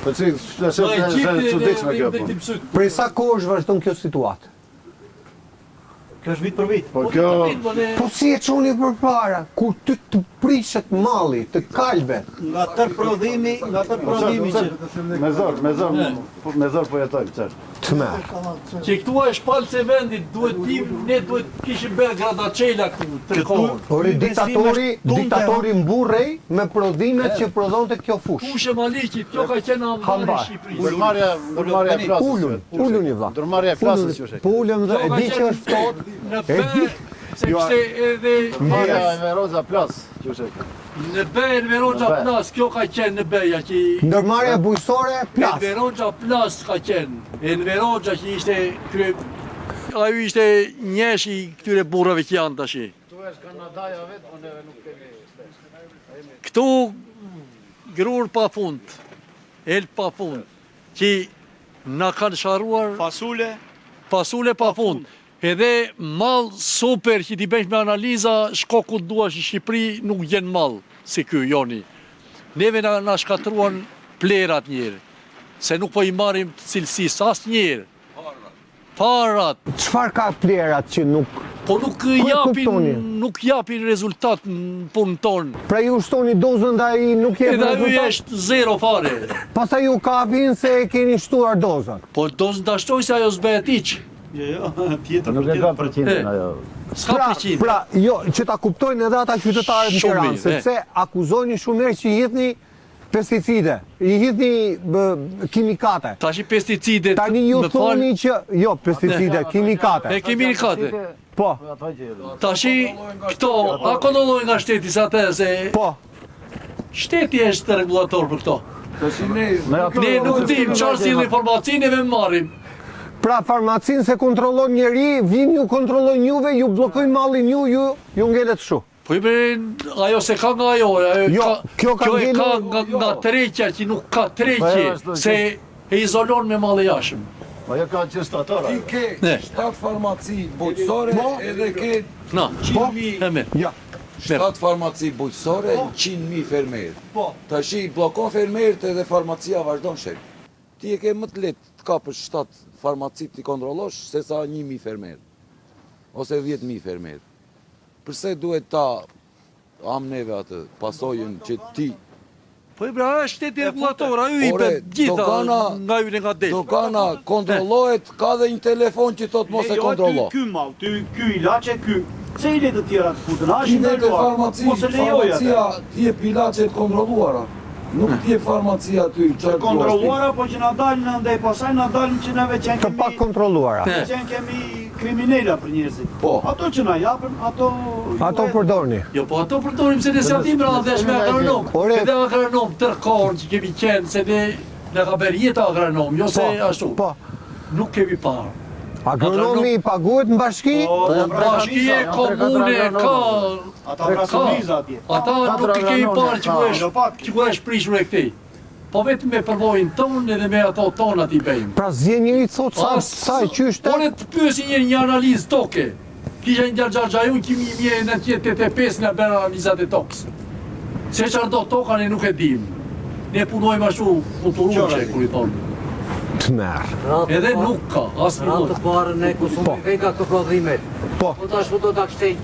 [SPEAKER 8] Po si është
[SPEAKER 4] Egjipti
[SPEAKER 8] çuditshme kjo
[SPEAKER 4] dhe
[SPEAKER 8] punë.
[SPEAKER 4] tim syt.
[SPEAKER 1] Prej sa kohë është vazhdon kjo situatë?
[SPEAKER 2] Kjo është vit për vit.
[SPEAKER 8] Po kjo
[SPEAKER 1] Po si e çoni përpara, kur të prishet malli, të kalbet.
[SPEAKER 2] Nga tër prodhimi,
[SPEAKER 8] me zor po jetojmë çfarë.
[SPEAKER 1] Të merë.
[SPEAKER 4] Që këtu është palë se vendit, ne duhet kishim bërë gradacela këtu, të kohën.
[SPEAKER 1] Ori diktatori mburrej me prodhimet që prodhonte kjo fush.
[SPEAKER 4] Fushë Maliqit, kjo ka qenë ambarë
[SPEAKER 1] Hambar.
[SPEAKER 4] i Shqipërisë.
[SPEAKER 8] Ndërmarrja e plasës.
[SPEAKER 1] Uluni vlla.
[SPEAKER 8] Ndërmarrja e plasës që është.
[SPEAKER 1] Po ulëm dhe
[SPEAKER 4] Kjo
[SPEAKER 1] e
[SPEAKER 4] ka
[SPEAKER 1] di që
[SPEAKER 4] qenë
[SPEAKER 1] është ftohtë.
[SPEAKER 4] në
[SPEAKER 1] E di.
[SPEAKER 4] Be, se kishte edhe
[SPEAKER 8] Ndërmarrja e Veroza plas që është.
[SPEAKER 4] në Be, në Veroxa Plas, kjo ka qenë në Beja që
[SPEAKER 1] Ndërmarrja bujësore
[SPEAKER 4] në
[SPEAKER 1] plas.
[SPEAKER 4] Veroxa Plas ka qenë. E në Veroxa që ishte ajo ishte njesh i këtyre burrave që janë tash.
[SPEAKER 8] Tu është Kanadaja vetë, po neve nuk kemi.
[SPEAKER 4] Këtu grur pa fund, el pa fund, që na kanë sharuar pasule pa fund. Edhe mall super që ti bësh me analiza, shko ku duash në Shqipëri, nuk gjen mall si ky joni. Neve na shkatruan plerat njerë, se nuk po i marrim cilësisë asnjëherë. Parat,
[SPEAKER 1] Çfarë ka plerat që nuk...
[SPEAKER 4] po nuk
[SPEAKER 1] kuptoni?
[SPEAKER 4] japin rezultat në punën tonë.
[SPEAKER 1] Pra ju shtoni dozën dhe ai nuk jep
[SPEAKER 4] Edhe ajo
[SPEAKER 1] rezultat.
[SPEAKER 4] është zero fare.
[SPEAKER 1] Pastaj ju kapin se e keni shtuar dozën.
[SPEAKER 4] Po do të ndashtoj se ajo s'bëhet hiç.
[SPEAKER 2] Jo, tjetër.
[SPEAKER 8] Nuk e ka përqindjen ajo.
[SPEAKER 4] S'ka përqind.
[SPEAKER 1] Pra, jo, që ta kuptojnë edhe ata qytetarët në
[SPEAKER 4] Shumë
[SPEAKER 1] Tiranë,
[SPEAKER 4] mirë,
[SPEAKER 1] sepse akuzoni shumë herë që jepni pesticide, i hidhni kimikate.
[SPEAKER 4] Tash pesticidet.
[SPEAKER 1] Tani ju thoni që jo pesticide, kimikate.
[SPEAKER 4] Kimikate.
[SPEAKER 1] Po.
[SPEAKER 4] Tash këto a kontrollojnë nga shteti sa të se
[SPEAKER 1] Po.
[SPEAKER 4] Shteti është rregullator për këto. Ne nuk dim çfarë si informacinë ve marrim.
[SPEAKER 1] Pra farmacin se kontrollon njeri, vin ju kontrollon juve, ju bllokojnë mallin ju ngelet shu.
[SPEAKER 4] Po i ajo se ka nga ajo,
[SPEAKER 1] kjo
[SPEAKER 4] e ka nga treqja që nuk ka treqje, se e izolon me mallë jashëm.
[SPEAKER 8] Ajo ka qëstatara.
[SPEAKER 3] Ti ke 7 farmaci bujqësore edhe ke 100.000.
[SPEAKER 1] Ja.
[SPEAKER 3] 7 farmaci bujqësore, 100.000 fermerë. Tash i bllokon fermerët edhe farmacia vazhdon shek. Ti e ke më të lehtë të kapësh 7 farmaci ti kontrollosh se sa 1.000 fermerë ose 10.000 fermerë. Përse duhet ta neve atë pasojën që ti...
[SPEAKER 4] Po i bra, shteti regulator, ajo i pe gjitha nga yre nga del.
[SPEAKER 3] Dokana kontrollohet, ka dhe një telefon që thot mos e kontrollo.
[SPEAKER 2] Ky mall, ky ilaçe, ky. Se i le të tjera të futën, a
[SPEAKER 3] Ti dhe farmacia ti e ilaçet kontrolluara. Nuk ti e farmacia ty, çfarë
[SPEAKER 2] kontrolluara, po që na dalin ndaj pasaj na dalin që neve që
[SPEAKER 1] Të pak kontrolluara.
[SPEAKER 2] që kemi kriminela për njerëzit.
[SPEAKER 3] Po.
[SPEAKER 2] Ato që na japën,
[SPEAKER 1] Ato përdorni.
[SPEAKER 4] Jo, po ato përdorim se ne si atim rrallësh me agronom. Edhe agronom tërkohën që kemi qenë, se ne ka bërë jetë agronom, jo se ashtu.
[SPEAKER 1] Po.
[SPEAKER 4] Nuk kemi parë.
[SPEAKER 1] Agronomi paguhet në bashki?
[SPEAKER 4] Po, bashkie, komune, ka...
[SPEAKER 2] Ata vrasuriza atje.
[SPEAKER 4] Ata nuk i kemi parë që ku është prishur e këtej. Po vetëm me përvojnë tonë edhe me ato tonë ati bëjmë.
[SPEAKER 1] Pra zje njëri të thot sa e qyshte?
[SPEAKER 4] Ore të pyesi një analizë toke. Kisha një gjargjargjajon kimi 1985 në bërë analizat e tokës. Se që ardo toka ne nuk e dim. Ne punojmë ashtu kulturushe, kur i thonë.
[SPEAKER 1] Të merë.
[SPEAKER 4] Edhe nuk ka, asë një
[SPEAKER 9] Të parë ne kusumim vejka këto prodhimet.
[SPEAKER 1] Po.
[SPEAKER 9] Po tash do ta kështej.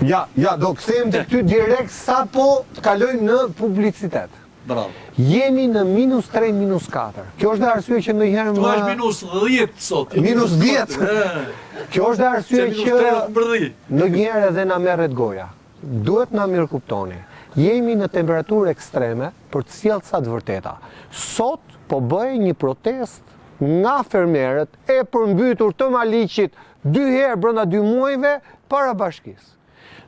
[SPEAKER 1] Ja, do këthejmë të ty direkt sa po të kalojmë në publicitet.
[SPEAKER 4] Bravo.
[SPEAKER 1] Jemi në -3, -4. Kjo është dhe arsye që ndonjëherë
[SPEAKER 4] Kjo është -10 sot.
[SPEAKER 1] -10. Kjo është dhe arsye që ndonjëherë edhe na merret goja. Duhet na mirë kuptoni. Jemi në temperaturë ekstreme për të sjellë sa të vërteta. Sot po bëj një protest nga fermerët e përmbytur të Maliqit 2 herë brenda 2 muajve para bashkisë.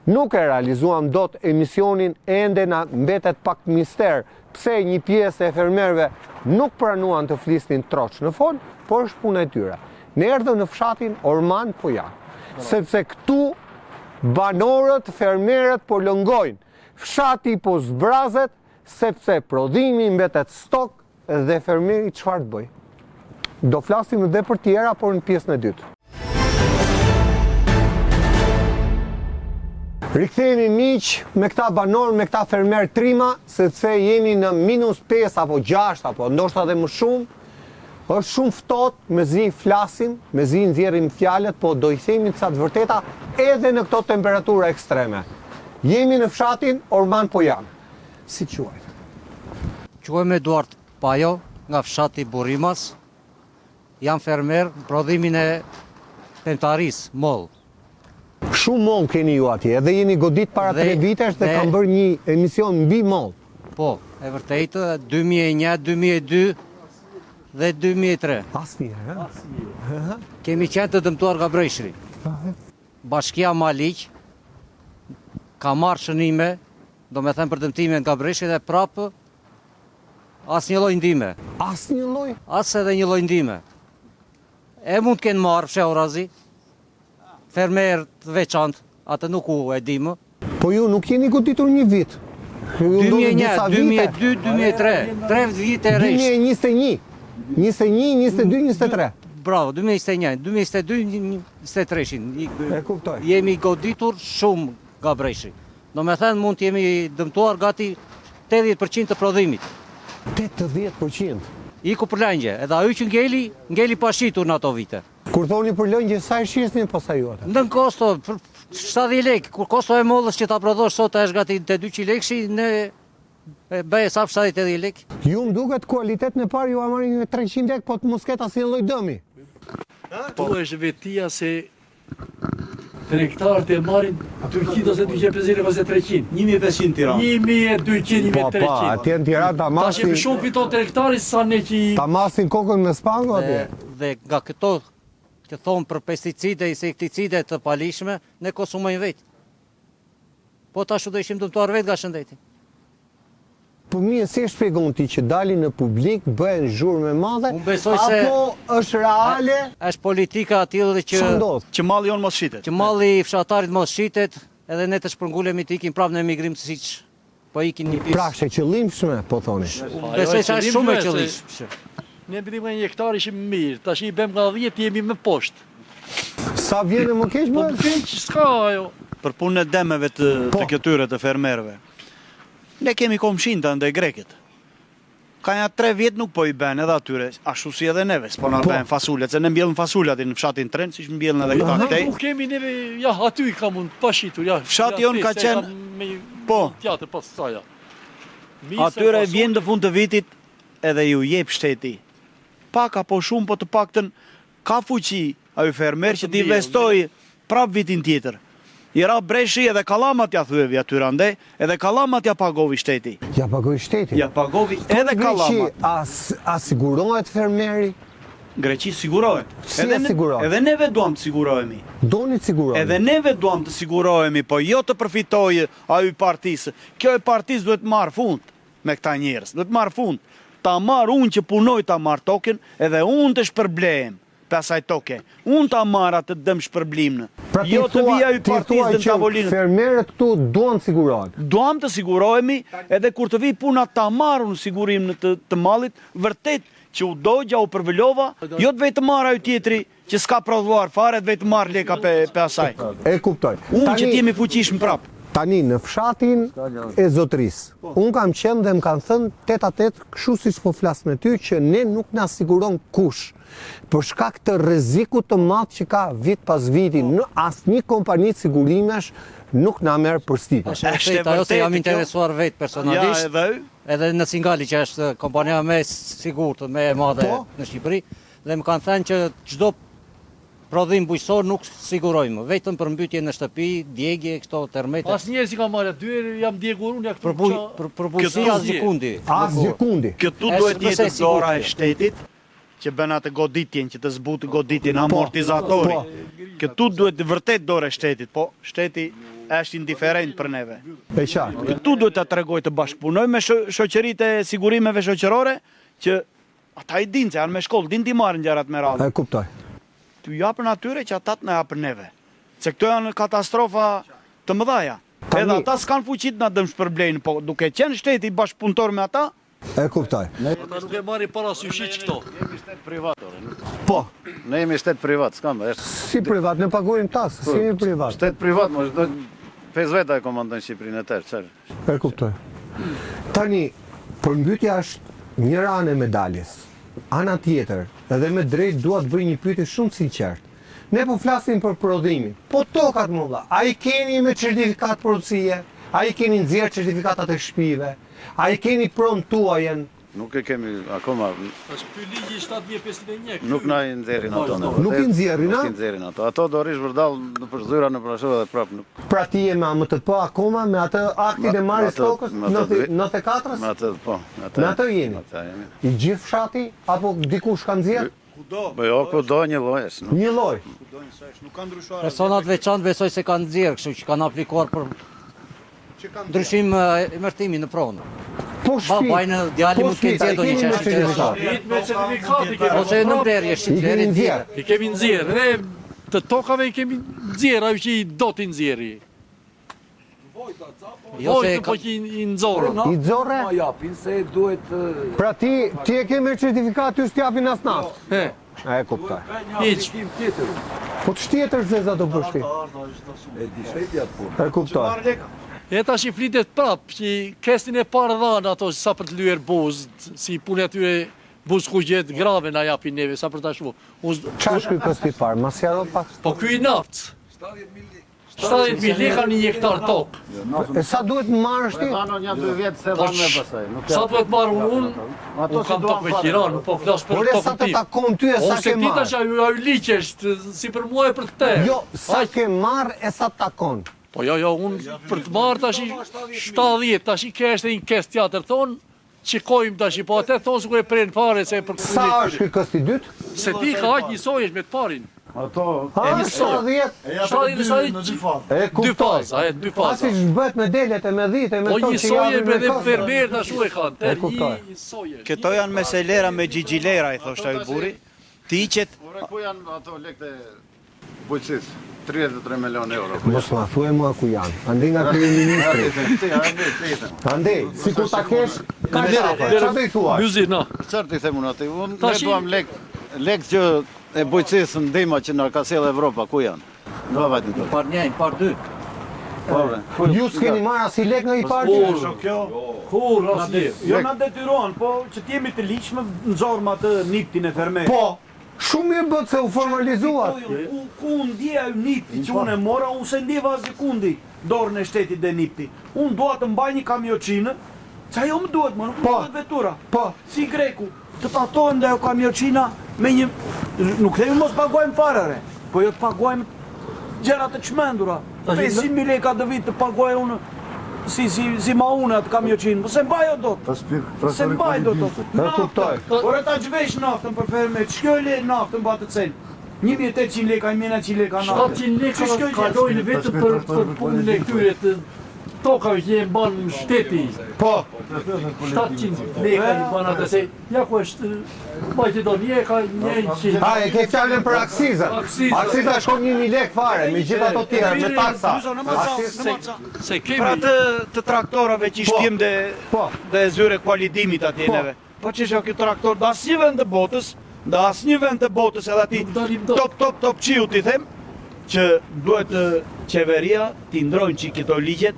[SPEAKER 1] Nuk e realizuam dot emisionin, ende na mbetet pak mister pse një pjesë e fermerëve nuk pranuan të flisnin troç në fol, por është puna e tyre. Ne erdhëm në fshatin Orman Pojan, sepse këtu banorët, fermerët po lëngojnë. Fshati po zbrazet sepse prodhimi mbetet stok dhe fermeri çfarë të bëj? Do flasim edhe për tjera, por në pjesën e dytë. Rikthehemi miq me këta banor, me këta fermer trima, sepse jemi në -5 apo 6 apo ndoshta edhe më shumë. Është shumë ftohtë, mezi flasim, mezi nxjerrim fjalët, po do I themi ca të vërteta edhe në këto temperatura ekstreme. Jemi në fshatin Orman Pojan. Si quhet?
[SPEAKER 9] Quhem Eduard Pajo, nga fshati Burrimas. Jam fermer në prodhimin e pemtaris, moll.
[SPEAKER 1] Shumë moll keni ju atje, edhe jeni godit para 3 vitesh dhe kam bërë një emision mbi moll.
[SPEAKER 9] Po, e vërtetë, 2001, 2002 dhe 2003.
[SPEAKER 1] Asnjëherë.
[SPEAKER 9] Kemi qenë të dëmtuar nga breshri. Bashkia Maliq ka marrë shënime, do me thënë për dëmtimin nga breshri dhe prapë asnjë lloj ndihme.
[SPEAKER 1] Asnjë lloj?
[SPEAKER 9] As edhe një lloj ndihme. E mund të kenë marrë fshehur razi, fermer të veçantë, atë nuk u e di më.
[SPEAKER 1] Po ju nuk jeni goditur një vit.
[SPEAKER 9] 2001, 2002, 2003, 3 vite e rresht.
[SPEAKER 1] 2021, 21, 22, 23.
[SPEAKER 9] Bravo, 2021, 2022, 23.
[SPEAKER 1] E kuptoj.
[SPEAKER 9] Jemi goditur shumë nga breshri. Do me thënë mund të jemi dëmtuar gati 80% të prodhimit.
[SPEAKER 1] 80%?
[SPEAKER 9] Iku për lëngje, edhe ajo që ngeli pashitur në ato vite.
[SPEAKER 1] Kur thoni për lëngje, sa e shihni po sa juat?
[SPEAKER 9] Ndën kosto, 70 lekë, kur kosto e mollës që ta prodhosh sot është gati te 200 lekëshi, ne bëje sa 70 lekë.
[SPEAKER 1] Ju më duket kualitet në parë ju a marrin me 300 lekë, po të mos ketë asnjë lloj dëmi.
[SPEAKER 4] Tu është vetia se Tregtarët e marrin 200 ose 250 ose 300.
[SPEAKER 2] 1500 Tiranë.
[SPEAKER 4] 1200,
[SPEAKER 1] Po,
[SPEAKER 4] 1300.
[SPEAKER 1] atje në Tiranë ta
[SPEAKER 4] Tash e
[SPEAKER 1] masin,
[SPEAKER 4] shumë fiton tregtari sa ne që
[SPEAKER 1] ta masin kokën me spango atje.
[SPEAKER 9] Dhe nga këto që thonë për pesticide, insekticide të palishme, ne konsumojmë vetë. Po tash do ishim dëmtuar vetë nga shëndeti.
[SPEAKER 1] Po mirë, si e shpjegon ti që dalin në publik, bëhen zhurmë e madhe,
[SPEAKER 9] Unë besoj se-
[SPEAKER 1] apo është reale?
[SPEAKER 9] Është politika e tillë që
[SPEAKER 1] Ç'o ndodh?
[SPEAKER 2] Që malli jonë mos shitet.
[SPEAKER 9] që malli i fshatarit mos shitet, edhe ne të shpërngulemi të ikim prapë në emigrim siç po ikin një
[SPEAKER 1] Pra,
[SPEAKER 9] pjesë.
[SPEAKER 1] është e qëllimshme, po thoni.
[SPEAKER 9] Besoj se është shumë e
[SPEAKER 4] qëllimshme,
[SPEAKER 9] qëllimshme.
[SPEAKER 4] ne bëdim nga një hektar ishim mirë, tash i bëm nga 10 jemi më poshtë.
[SPEAKER 1] Sa vjen e më keq
[SPEAKER 4] Po
[SPEAKER 1] më?
[SPEAKER 4] keq s'ka ajo.
[SPEAKER 2] Për punën e demeve të këtyre të fermerëve. Ne kemi komshinta ndaj greket. Ka ja 3 vjet nuk po i bën edhe atyre, ashtu si edhe neve, s'po na bën fasulet, se ne mbjellën fasulat në fshatin Tren, siç mbjellën edhe këta
[SPEAKER 4] Ne
[SPEAKER 2] këtej.
[SPEAKER 4] nuk kemi neve, ja aty ka mund pa shitur, ja.
[SPEAKER 2] Fshati
[SPEAKER 4] ja,
[SPEAKER 2] jon ka
[SPEAKER 4] se
[SPEAKER 2] qenë-
[SPEAKER 4] me
[SPEAKER 2] Po.
[SPEAKER 4] teatër pas saja.
[SPEAKER 2] Atyre vjen në fund të vitit edhe ju jep shteti. Pak apo shumë, po të paktën ka fuqi ai fermer që të investoj prap vitin tjetër. I ra breshi edhe kallamat ja thyevi aty rande, edhe kallamat ja pagovi shteti.
[SPEAKER 1] Ja pagoj shteti.
[SPEAKER 2] Ja pagovi edhe kallamat.
[SPEAKER 1] A sigurohet fermeri?
[SPEAKER 2] Greqi sigurohet.
[SPEAKER 1] Si e sigurohet?
[SPEAKER 2] Edhe neve duam të sigurohemi.
[SPEAKER 1] Doni të sigurohet?
[SPEAKER 2] Edhe neve duam të sigurohemi, po jo të përfitojë ai partisë. Kjo e partisë duhet marr fund me këta njerëz. Duhet marr fund. Ta marr unë që punoj ta marr tokën, edhe unë të shpërblehem për asaj toke. Unë ta marr atë dëm shpërblimnë.
[SPEAKER 1] Pra ti
[SPEAKER 2] Jo të
[SPEAKER 1] thua-
[SPEAKER 2] vija ai
[SPEAKER 1] ti
[SPEAKER 2] partisë
[SPEAKER 1] thua
[SPEAKER 2] në
[SPEAKER 1] që
[SPEAKER 2] tavolinën.
[SPEAKER 1] fermerët këtu duan të sigurohen.
[SPEAKER 2] Duam të sigurohemi, edhe kur të vi puna ta marrun sigurim në të mallit, vërtet që u dogja, u përvëllova, jo të vetë marr ai tjetri që s'ka prodhuar fare, të vetë marr leka pe asaj.
[SPEAKER 1] E kuptoj.
[SPEAKER 2] Unë që
[SPEAKER 1] Tani-
[SPEAKER 2] t'jemi fuqishëm prap.
[SPEAKER 1] Tani në fshatin e zotërisë. Unë kam qenë dhe më kanë thënë 8-8, kështu siç po flas me ty, që ne nuk na siguron kush. Për shkak të rrezikut të madh që ka vit pas viti, në asnjë kompani sigurimesh nuk na merr përstitje.
[SPEAKER 9] Është
[SPEAKER 2] Është e
[SPEAKER 9] vërtet, ajo se
[SPEAKER 2] vërtetë
[SPEAKER 9] jam
[SPEAKER 2] kjo.
[SPEAKER 9] interesuar vetë personalisht.
[SPEAKER 2] Ja, edhe
[SPEAKER 9] Edhe në Singali që është kompania më e sigurt, më e madhe
[SPEAKER 1] Po.
[SPEAKER 9] në Shqipëri, dhe më kanë thënë që çdo prodhim bujqësor nuk sigurojmë, vetëm për mbytje në shtëpi, djegje, këto termete.
[SPEAKER 4] Pas njerëz i ka marrë dy herë jam djegur unë ja këtu.
[SPEAKER 9] Për bujqësi
[SPEAKER 2] Këtu
[SPEAKER 9] asgjë kundi.
[SPEAKER 1] Asgjë kundi.
[SPEAKER 2] këtu
[SPEAKER 9] Është
[SPEAKER 2] duhet
[SPEAKER 9] përse
[SPEAKER 2] jetë dora e
[SPEAKER 9] sigurt.
[SPEAKER 2] shtetit që bën atë goditjen, që të zbutë goditjen amortizatori. Këtu duhet vërtet dora e shtetit, po shteti është indiferent për neve.
[SPEAKER 1] E qartë.
[SPEAKER 2] Këtu duhet ta tregoj të bashkëpunojmë me shoqëritë e sigurimeve shoqërore që ata i dinë se janë me shkollë, dinë ti marrin gjërat me radhë.
[SPEAKER 1] E kuptoj.
[SPEAKER 2] Ty japën atyre që ata na japën neve. Se këto janë katastrofa të mëdhaja. Edhe ata s'kan fuqi të na dëm shpërblejnë, po duke qenë shteti bashkëpunëtor me ata,
[SPEAKER 1] E kuptoj.
[SPEAKER 4] Ata nuk e marrin parasysh këto.
[SPEAKER 1] Po,
[SPEAKER 8] Ne jemi shtet privat, s'kam, është
[SPEAKER 1] si privat, ne pagojmë taksë, si jemi privat.
[SPEAKER 8] shtet privat, mos do 5 veta e komandojnë Shqipërinë e tërë, çfarë?
[SPEAKER 1] E kuptoj. Tani, përmbytja është një anë e medaljes. Ana tjetër, edhe me drejt dua të bëj një pyetje shumë sinqert. Ne po flasim për prodhimin. Po tokat më valla, a i keni me certifikat prodësie? A i keni nxjerr certifikatat e shtëpive? A i keni pronë tuajen?
[SPEAKER 8] Nuk e kemi akoma,
[SPEAKER 4] Tash ky ligji 7501.
[SPEAKER 8] nuk na i nxjerrin ato. ne,
[SPEAKER 1] Nuk i
[SPEAKER 8] vërtet,
[SPEAKER 1] nxjerrin,
[SPEAKER 8] Nuk
[SPEAKER 1] a?
[SPEAKER 8] i nxjerrin ato. Ato do rish vërdall në përzyra në Prashov dhe prap nuk.
[SPEAKER 1] Pra ti je me AMTP akoma me atë aktin e marrjes tokës
[SPEAKER 8] me atë-
[SPEAKER 1] 94-s?
[SPEAKER 8] Me atë, po,
[SPEAKER 1] Me atë jeni?
[SPEAKER 8] Me atë jemi.
[SPEAKER 1] I gjithë fshati apo dikush ka nxjerr?
[SPEAKER 8] Po jo, kudo një lloj është. nuk-
[SPEAKER 1] Një lloj.
[SPEAKER 2] nuk ka ndryshuar.
[SPEAKER 9] Personat veçantë besoj se kanë nxjerr, kështu që kanë aplikuar për ndryshim emërtimi në pronë.
[SPEAKER 1] Po shtëpi.
[SPEAKER 9] Bajnë djali
[SPEAKER 1] po
[SPEAKER 9] mund të kenë
[SPEAKER 1] shtëpi,
[SPEAKER 9] nxjerrë
[SPEAKER 1] a i keni
[SPEAKER 9] ndonjë
[SPEAKER 1] me
[SPEAKER 9] çështë
[SPEAKER 1] certifikat?
[SPEAKER 4] Vit me certifikati kemi.
[SPEAKER 9] Ose në blerje
[SPEAKER 1] I
[SPEAKER 9] shqiptare
[SPEAKER 1] keni
[SPEAKER 9] e
[SPEAKER 1] nxjerr.
[SPEAKER 9] tjera.
[SPEAKER 4] I kemi nxjerr, ne të tokave i kemi nxjerr, ajo që i do t'i nxjerri.
[SPEAKER 9] Jo se
[SPEAKER 4] Po që i nxorën.
[SPEAKER 1] I xorre?
[SPEAKER 3] Ma japin se duhet
[SPEAKER 1] Pra ti e ke me certifikat, ty s'tjapin as naftë.
[SPEAKER 4] He,
[SPEAKER 1] E kuptoj.
[SPEAKER 4] hiç.
[SPEAKER 1] Po të shtjetër zeza do bësh ti. E kuptoj.
[SPEAKER 4] E tash i flitet prap që kestin e parë dhanë ato sa për të lyer buzë, si punë atyre buzë kugjet grave na japin neve sa për ta shku.
[SPEAKER 1] Qa është ky kosti parë? Ma sjaro pak.
[SPEAKER 4] Po ky i naft. 70.000 leka një hektar tokë.
[SPEAKER 1] E sa duhet marrësh ti?
[SPEAKER 8] Tano një 2 vjetë se dhanë me pasaj.
[SPEAKER 4] Sa duhet marrë unë, unë kam tokë me qira, nuk po flas për
[SPEAKER 1] Por e sa
[SPEAKER 4] tokën
[SPEAKER 1] të
[SPEAKER 4] tim.
[SPEAKER 1] takon ty e sa
[SPEAKER 4] Ose
[SPEAKER 1] ke
[SPEAKER 4] ti tash
[SPEAKER 1] marrë?
[SPEAKER 4] ajo liqe është si për mua e për te.
[SPEAKER 1] Jo, sa ke marrë e sa takon.
[SPEAKER 4] Po jo, unë për të marrë tash 70, tash ke është një kes tjetër thonë, qikojmë tash, po atë thonë se kur e prejnë pare se për
[SPEAKER 1] Sa është ky kësti dytë?
[SPEAKER 4] se ti ka aq një sojesh me të parin.
[SPEAKER 8] Ato,
[SPEAKER 1] Ha, 70. E
[SPEAKER 4] Dy
[SPEAKER 1] kuptoj.
[SPEAKER 4] faza, dy faza.
[SPEAKER 1] Pasi bëhet me delet e me dhitë e me
[SPEAKER 4] Po
[SPEAKER 1] to
[SPEAKER 4] një
[SPEAKER 1] që
[SPEAKER 4] soje
[SPEAKER 1] japin
[SPEAKER 4] me
[SPEAKER 1] me
[SPEAKER 4] dhe
[SPEAKER 1] kostë.
[SPEAKER 4] fermer tash u e kanë.
[SPEAKER 1] E kuptoj.
[SPEAKER 4] Një soje.
[SPEAKER 2] Këto janë meselera me gjigjilera, i thoshtë ai buri. Ti iqet,
[SPEAKER 8] ore ku janë ato lekët e bujqësisë? 33 milion euro.
[SPEAKER 1] Mos ma thuaj mua ku janë. Andej nga kryeministri. Andej, si kur ta kesh, ka qafa. Qa do i thuaj?
[SPEAKER 4] Myzi, na.
[SPEAKER 8] Qërë ti themun aty? Unë ne
[SPEAKER 4] Tashi-
[SPEAKER 8] duam lekë që e bujqësisë ndihma që na ka sjellë Evropa, ku janë? Do vajtë në to.
[SPEAKER 9] Par 1, par 2.
[SPEAKER 1] Ju s'keni marrë as i lek nga i parti?
[SPEAKER 4] Kur asnjë.
[SPEAKER 10] Jo na detyron, po që t'jemi të ligjshëm nxormë atë niptin e fermerit.
[SPEAKER 1] Po, shumë mirë bët se u formalizuat.
[SPEAKER 10] Ku ndjeja yu nipti që unë e mora, unë se ndjeva as kundi dorën e shtetit dhe nipti. Unë dua të mbaj një kamioqinë, që ajo më duhet, më nuk më
[SPEAKER 1] Po.
[SPEAKER 10] duhet vetura.
[SPEAKER 1] Po,
[SPEAKER 10] Si greku, të patohen dhe ajo kamioqina me një... Nuk themi mos paguajmë farare, po jo të paguajmë gjëra të çmendura. 500.000 leka dhe vit të paguaj unë si ma unë atë kamioqinë, po se mbaj o do të. Se mbaj do të.
[SPEAKER 1] e kuptoj.
[SPEAKER 10] Por e ta gjvesh naftën për fermet, shkjo le naftën ba të cen. 1.800 leka, 1.900 leka naftën.
[SPEAKER 4] 700 leka kalojnë vetëm për punën e këtyre të tokave që e mban në shteti.
[SPEAKER 1] Po,
[SPEAKER 4] 700 leka i ban atë se ja ku është bajti do një ka 100.
[SPEAKER 1] a e ke fjallën për aksizën.
[SPEAKER 4] Aksiza.
[SPEAKER 1] Aksiza shkon 1.000 lek fare, me gjithë ato tjera, me taksa.
[SPEAKER 4] Se
[SPEAKER 2] për
[SPEAKER 4] kemi
[SPEAKER 2] atë të traktorave që i shpjem
[SPEAKER 1] Po.
[SPEAKER 2] dhe zyre kualidimit atje
[SPEAKER 1] Po.
[SPEAKER 2] neve. Po që shë kjo traktor dhe asë një vend të botës, dhe asë një vend të botës edhe ati
[SPEAKER 4] Nuk dalim dot.
[SPEAKER 2] top qiu t'i them, që duhet qeveria t'i ndrojnë që këto ligjet,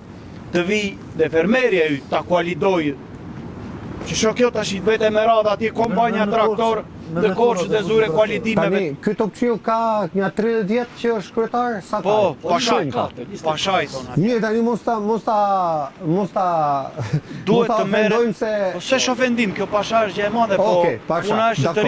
[SPEAKER 2] të vi dhe fermerja ju t'a kualidojë, që shë kjo tash i vete me radha ati kombanja traktor dhe korçë dhe zyre kualidimeve.
[SPEAKER 1] Tani, ky Topçiu ka një 30 vjetë që është kryetar, sa ka?
[SPEAKER 2] Po, pashaj,
[SPEAKER 1] Shumë ka.
[SPEAKER 2] pashaj thonë.
[SPEAKER 1] Mirë, tani mos ta
[SPEAKER 2] Duhet të merre.
[SPEAKER 1] ofendojmë se...
[SPEAKER 2] Po se shofendim, kjo pasha është gjë e madhe, po
[SPEAKER 1] Okej, pasha,
[SPEAKER 2] puna është
[SPEAKER 1] dakor.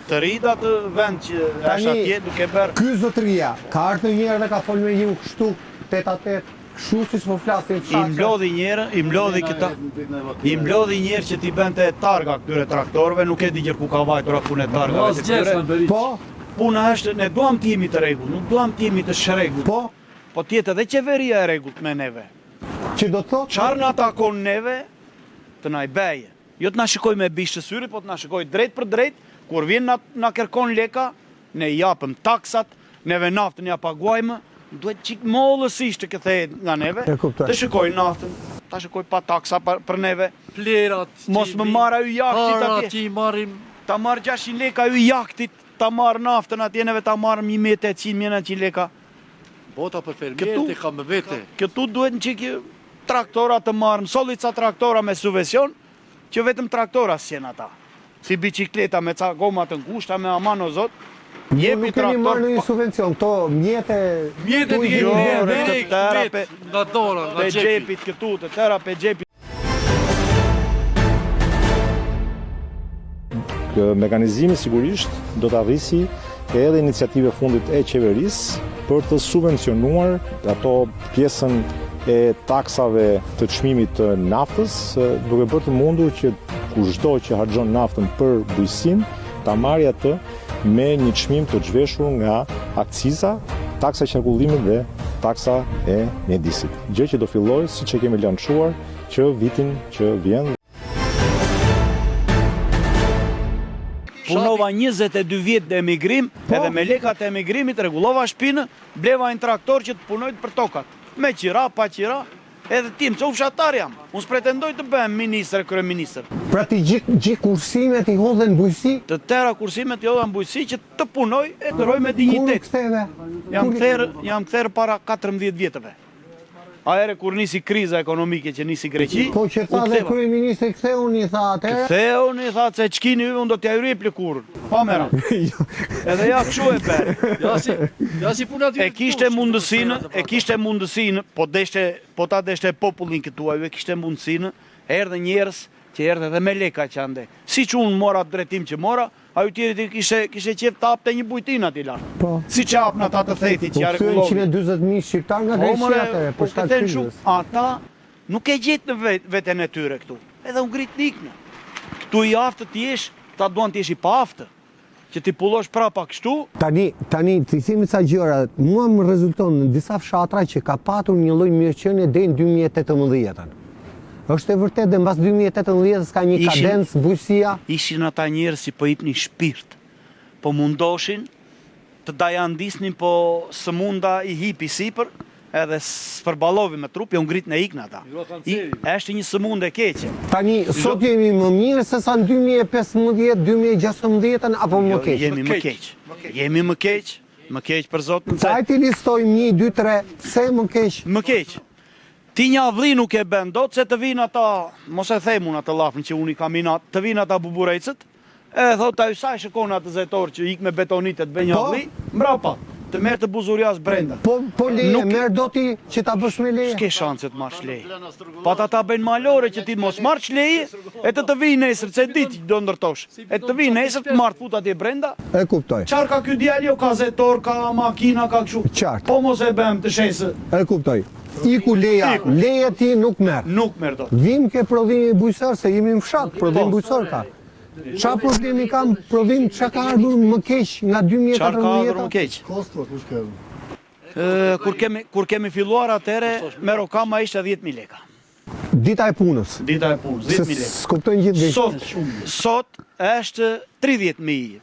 [SPEAKER 2] të ri atë vend që është atje duke bërë.
[SPEAKER 1] Ky zotëria, ka ardhur ndonjëherë dhe ka folur me ju kështu, tet a tet, kështu siç po flasin
[SPEAKER 2] I
[SPEAKER 1] fshaqe?
[SPEAKER 2] mblodhi njerë, i mblodhi njerë që t'i bente targa këtyre traktorëve, nuk e di gjë ku ka vajtur atë punë e targave
[SPEAKER 4] as
[SPEAKER 2] të
[SPEAKER 4] gjesën
[SPEAKER 2] këtyre.
[SPEAKER 4] bëri.
[SPEAKER 1] Po,
[SPEAKER 2] Puna është, ne duam t'jemi të rregull, nuk duam t'jemi të shregull.
[SPEAKER 1] po,
[SPEAKER 2] Po t'jetë edhe qeveria e rregullt me neve.
[SPEAKER 1] që do të thotë?
[SPEAKER 2] Qarë na takon neve të na i beje. Jo të na shikoj me bishë syri, po të na shikoj drejt për drejt, kur vjen na kërkon leka, ne i japëm taksat, neve naftën ja paguajmë, duhet qik mollësisht të këthej nga neve,
[SPEAKER 1] E kuptoj.
[SPEAKER 2] të shikoj naftën, ta shikoj pa taksa për neve,
[SPEAKER 4] Plerat.
[SPEAKER 2] mos më marra ju jaktit
[SPEAKER 4] Para
[SPEAKER 2] atje,
[SPEAKER 4] që i marrim
[SPEAKER 2] ta marr 600 leka ju jaktit, ta marr naftën atje, neve ta marrëm 1.800-1.900 leka.
[SPEAKER 4] bota për fermerët
[SPEAKER 2] Këtu-
[SPEAKER 4] e ka me vete.
[SPEAKER 2] Këtu duhet në qikë traktora të marrëm, sollit ca traktora me subvension, që vetëm traktora s'jen ata. Si bicikleta me ca goma të ngushta, me aman o zot,
[SPEAKER 1] Ju
[SPEAKER 2] jepi
[SPEAKER 1] nuk keni marrë në një
[SPEAKER 2] traktor,
[SPEAKER 1] subvencion, këto mjete...
[SPEAKER 4] Mjetet i
[SPEAKER 2] Jo,
[SPEAKER 4] kemi
[SPEAKER 2] re,
[SPEAKER 4] ne
[SPEAKER 2] të tëra
[SPEAKER 4] vet nga dora, nga
[SPEAKER 2] pe
[SPEAKER 4] xhepi.
[SPEAKER 2] gjepit këtu, të tëra pe gjepit.
[SPEAKER 11] Mekanizimi sigurisht do të arrisi edhe iniciative fundit e qeverisë për të subvencionuar ato pjesën e taksave të çmimit të naftës, duke bërë të mundur që kushdo që harxhon naftën për bujqësinë ta marrë atë me një çmim të zhveshur nga akciza, taksa e qarkullimit dhe taksa e mjedisit. Gjë që do fillojë siç e kemi lançuar që vitin që vjen.
[SPEAKER 2] Punova 22 vjet dhe emigrim, edhe me lekat e emigrimit rregullova shtëpinë, bleva një traktor që të punojt për tokat. Me qira, pa qira, edhe tim, që u fshatar jam. Unë s'pretendoj të bëhem ministër, kryeministër.
[SPEAKER 1] Pra ti gjithë kursimet i hodhen bujqësi?
[SPEAKER 2] Të tëra kursimet i hodha në bujqësi që të punoj e të roj me
[SPEAKER 1] Kur
[SPEAKER 2] dignitet.
[SPEAKER 1] ktheve?
[SPEAKER 2] Jam kthyer para 14 vjetëve. Ahere kur nisi kriza ekonomike që nisi Greqi.
[SPEAKER 1] Po që tha dhe kryeministri ktheuni tha atëherë.
[SPEAKER 2] Ktheuni tha se çkini unë do t'ja hyri plekurën. Pa mera. Edhe ja kështu e bërë.
[SPEAKER 4] Ja si puna ty.
[SPEAKER 2] E kishte mundësinë, po ta deshte popullin këtu, ajo e kishte mundësinë, erdhe njerëz që erdhe dhe me leka që ande. Si që unë mora drejtim që mora, ajo tjeri kishe qef të apte një bujtin ati lartë.
[SPEAKER 1] Po.
[SPEAKER 2] Si që apë në ata të thejti që ja
[SPEAKER 1] Po
[SPEAKER 2] regullovi.
[SPEAKER 1] 140.000 shqiptar nga Greqia atëre, për shkak të krizës.
[SPEAKER 2] Ata nuk e gjetë në veten e tyre këtu. Edhe unë gritë niknë. Këtu i aftë të jesh, ta duan të jesh i pa aftë. Që ti pullosh prapa kështu.
[SPEAKER 1] Tani, të thimi ca gjëra, mua më rezulton në disa fshatra që ka patur një lloj mirëqenie deri në 2018-ën. Është e vërtet dhe mbas 2018 s'ka një kadencë bujësia?
[SPEAKER 2] Ishin ata njerëz që po hipnin shpirt, po mundoshin të dajandisnin, po sëmunda i hipi sipër, edhe s'përballovi me trup, jo ngrit në iknë ata. Është një sëmundë e keqe.
[SPEAKER 1] Tani, sot jemi më mirë se sa në 2015, 2016 apo më keq?
[SPEAKER 2] Jemi më keq. Jemi më keq për Zotin.
[SPEAKER 1] Sa ti listojmë 1, 2, 3, pse më keq?
[SPEAKER 2] Më keq. Ti një avli nuk e bën dot se të vinë ata, mos e them unë atë llafën që unë i kam inat, të vinë ata buburecët, e thot ai sa shikon atë zetor që ik me betonitet bën një avli, mbrapa, të merr të buzurias brenda.
[SPEAKER 1] Po leje, merr doti që ta bësh me leje.
[SPEAKER 2] S'ke shanse të marrësh leje. Po ata bëjnë malore që ti mos marrësh leje, e të vinë nesër, se ditë do ndërtosh. E të vinë nesër të marr fut atje brenda.
[SPEAKER 1] E kuptoj.
[SPEAKER 2] Çfarë ka ky djalë, jo ka zetor, ka makina, ka kështu.
[SPEAKER 1] Qartë.
[SPEAKER 2] Po mos e bëm të shesë.
[SPEAKER 1] E kuptoj. Iku leja, leja ti nuk merr.
[SPEAKER 2] Nuk merr dot.
[SPEAKER 1] Vim ke prodhimi bujësor, se jemi në fshat, prodhim bujësor ka. Qa problemi kam prodhim, qa ka ardhur më keq nga 2014?
[SPEAKER 2] Çfarë ka ardhur më keq?
[SPEAKER 11] Kostro, kush ka?
[SPEAKER 2] Kur kemi filluar atëre, me Rokama ishte 10.000 leka.
[SPEAKER 1] Dita e punës.
[SPEAKER 2] Dita e punës, 10.000 leka.
[SPEAKER 1] S'kuptojnë gjithë dhe.
[SPEAKER 2] Sot është 30.000.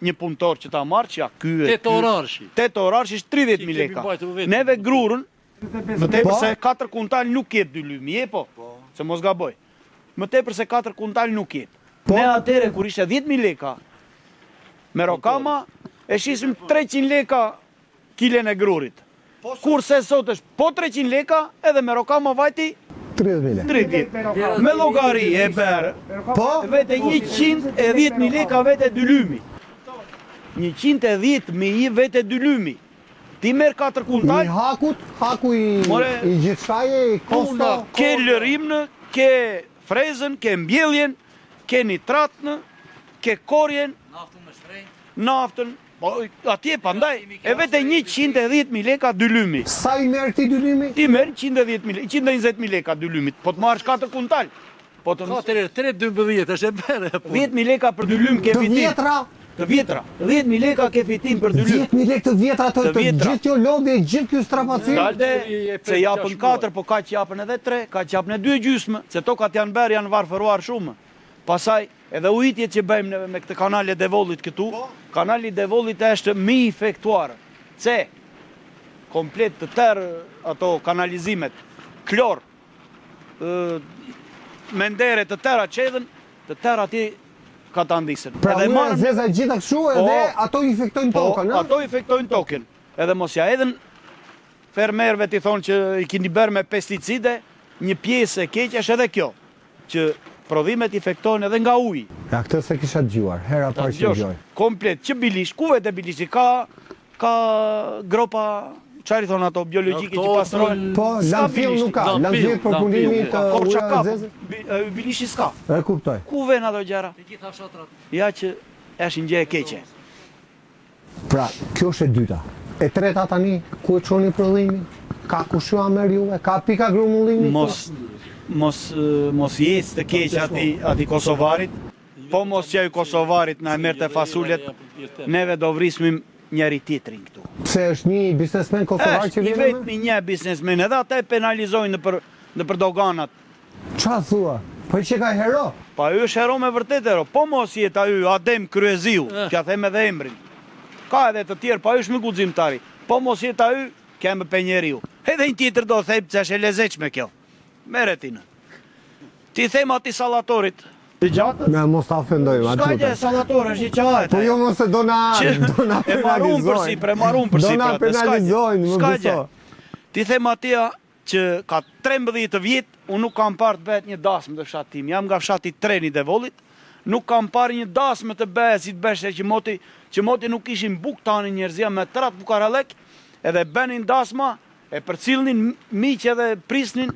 [SPEAKER 2] Një punëtor që ta marrë, që ja ky e
[SPEAKER 4] 8 orarshi.
[SPEAKER 2] 8 orarshi është 30.000 leka. Neve grurën, më tepër se 4 kuntal nuk jep 2 lymi, je po? Se mos gaboj. Më tepër se 4 kuntal nuk jep. Ne atëre kur ishte 10.000 leka, me Rokama, e shisim 300 leka kilen e grurit. Kurse sot është po 300 leka, edhe me Rokama vajti
[SPEAKER 1] 30.000 leka.
[SPEAKER 2] 30. Me llogari e berë, vete 110.000 leka vete 2 lymi. 110.000 vete 2 lymi. Ti merr 4 kuntal.
[SPEAKER 1] I haku i gjithçaje, i kosto.
[SPEAKER 2] Ke lërimnë, ke frezën, ke mbjelljen, ke nitratën, ke korjen, naftën. Atje pandaj, e vete 110.000 leka 2 lymi.
[SPEAKER 1] Sa i merr ti 2 lymi?
[SPEAKER 2] Ti merr 120.000 leka 2 lymit, po të marrësh 4 kuntal. Po të
[SPEAKER 4] 3.12 është e bere.
[SPEAKER 2] 10.000 leka për 2 lym ke fitim. Të vjetra. 10.000 leka ke fitim për 2 lym.
[SPEAKER 1] 10.000 lekë të vjetra të gjithë kjo lodhje, gjithë kjo strapacim.
[SPEAKER 2] Dalde, se japën 4, po ka që japën edhe 3, ka që japën e 2,5, se tokat janë berë, janë varfëruar shumë. Pasaj, edhe ujitjet që bëjmë me këtë kanali Devollit këtu, kanali Devollit është mi efektuar. Ce, komplet të tërë ato kanalizimet, klor, mendere të tëra qedhen, të tëra ati ka të andisën.
[SPEAKER 1] Pra unë zeza gjitha këshu edhe ato infektojnë tokën,
[SPEAKER 2] ato infektojnë tokën. Edhe mos ja edhen fermerve t'i thonë që i kini bërë me pesticide, një pjesë e keqja është edhe kjo, që prodhimet infektojnë edhe nga uji.
[SPEAKER 1] Ja, këtë se kisha dëgjuar, hera parë që dëgjoj.
[SPEAKER 2] Komplet, që bilish, ku vete bilishi, ka gropa, qari thonë ato, biologike që pastrojnë.
[SPEAKER 1] Po, landfill nuk ka, landfill për punimin të ujë zezë.
[SPEAKER 2] Bilishi s'ka.
[SPEAKER 1] E kuptoj.
[SPEAKER 2] Ku ven ato gjera? Ja që eshin gjë e keqe.
[SPEAKER 1] Pra, kjo është e dyta. E treta tani, ku e qoni prodhimin? Ka kushua merr juve? Ka pika grumullimi?
[SPEAKER 2] Mos jesë të keq ati Kosovarit, po mos që ju Kosovarit na e merr të fasulet, neve do vrismim njëri tjetrin këtu.
[SPEAKER 1] Pse është një biznesmen kosovar që vjen?
[SPEAKER 2] Është i vetmi një biznesmen, edhe ata e penalizojnë në për doganat.
[SPEAKER 1] Qa thua? Po që ka hero?
[SPEAKER 2] Pa ju është hero me vërtet hero, po mos jetë ju Adem Kryeziu, kja them edhe emrin. Ka edhe të tjerë, pa ju është më guximtari. Po mos jetë ju, kemë penjeriu. Edhe një tjetër do thejmë që është e lezeqme kjo. Meretinë. Ti them ati Sallatorit.
[SPEAKER 1] Me mos ta ofendojmë, atë
[SPEAKER 2] Ska gjë, Sallator është një qahet.
[SPEAKER 1] Po jo mos se do na
[SPEAKER 2] penalizojnë. E marun përsi,
[SPEAKER 1] Do na penalizojnë, më
[SPEAKER 2] Ska gjë. Ti them atia, që ka 13 vjet, unë nuk kam parë të bëhet një dasmë të fshatit tim. Jam nga fshati Treni Devollit, nuk kam parë një dasmë të bëhet si të beshe që moti nuk ishin buk tani njerëzia me trat bukarallek, edhe benin dasma, e përcillnin miq edhe prisnin,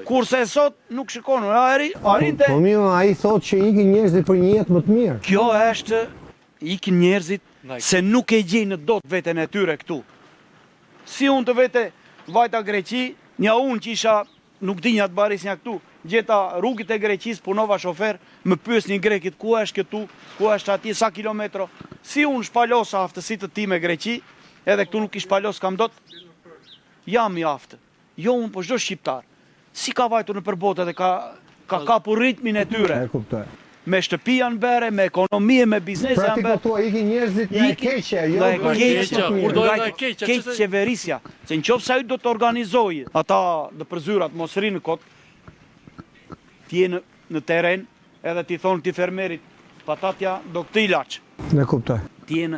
[SPEAKER 2] kurse sot nuk shikonu. Arinte.
[SPEAKER 1] Po mirë, ai thotë që ikin njerëzit për një jetë më të mirë.
[SPEAKER 2] Kjo është ikin njerëzit se nuk e gjejnë dot veten e tyre këtu. Si unë të vete vajta Greqi, një unë që isha nuk di një të barisnja këtu, gjeta rrugit e Greqis, punova shofer, më pyes një grekit, ku është këtu, ku është ati, sa kilometro. Si unë shpalosa aftësitë të ti me Greqi, edhe këtu nuk i shpalos kam dot, jam i aftë. Jo unë, po çdo shqiptar. Si ka vajtur në përbot edhe ka kapur ritmin e tyre.
[SPEAKER 1] E kuptoj.
[SPEAKER 2] Me shtëpi janë bere, me ekonomi, me biznes janë bere.
[SPEAKER 1] Pra ti po ikin njerëzit nga e keqja, jo
[SPEAKER 2] nga keq qeverisja. Se në qoftë se ai do të organizojë ata dhe përzyrat mos rinë kot, ti në teren, edhe ti thonë ti fermerit, patatja do këtë ilaç.
[SPEAKER 1] Ne kuptoj.
[SPEAKER 2] Ti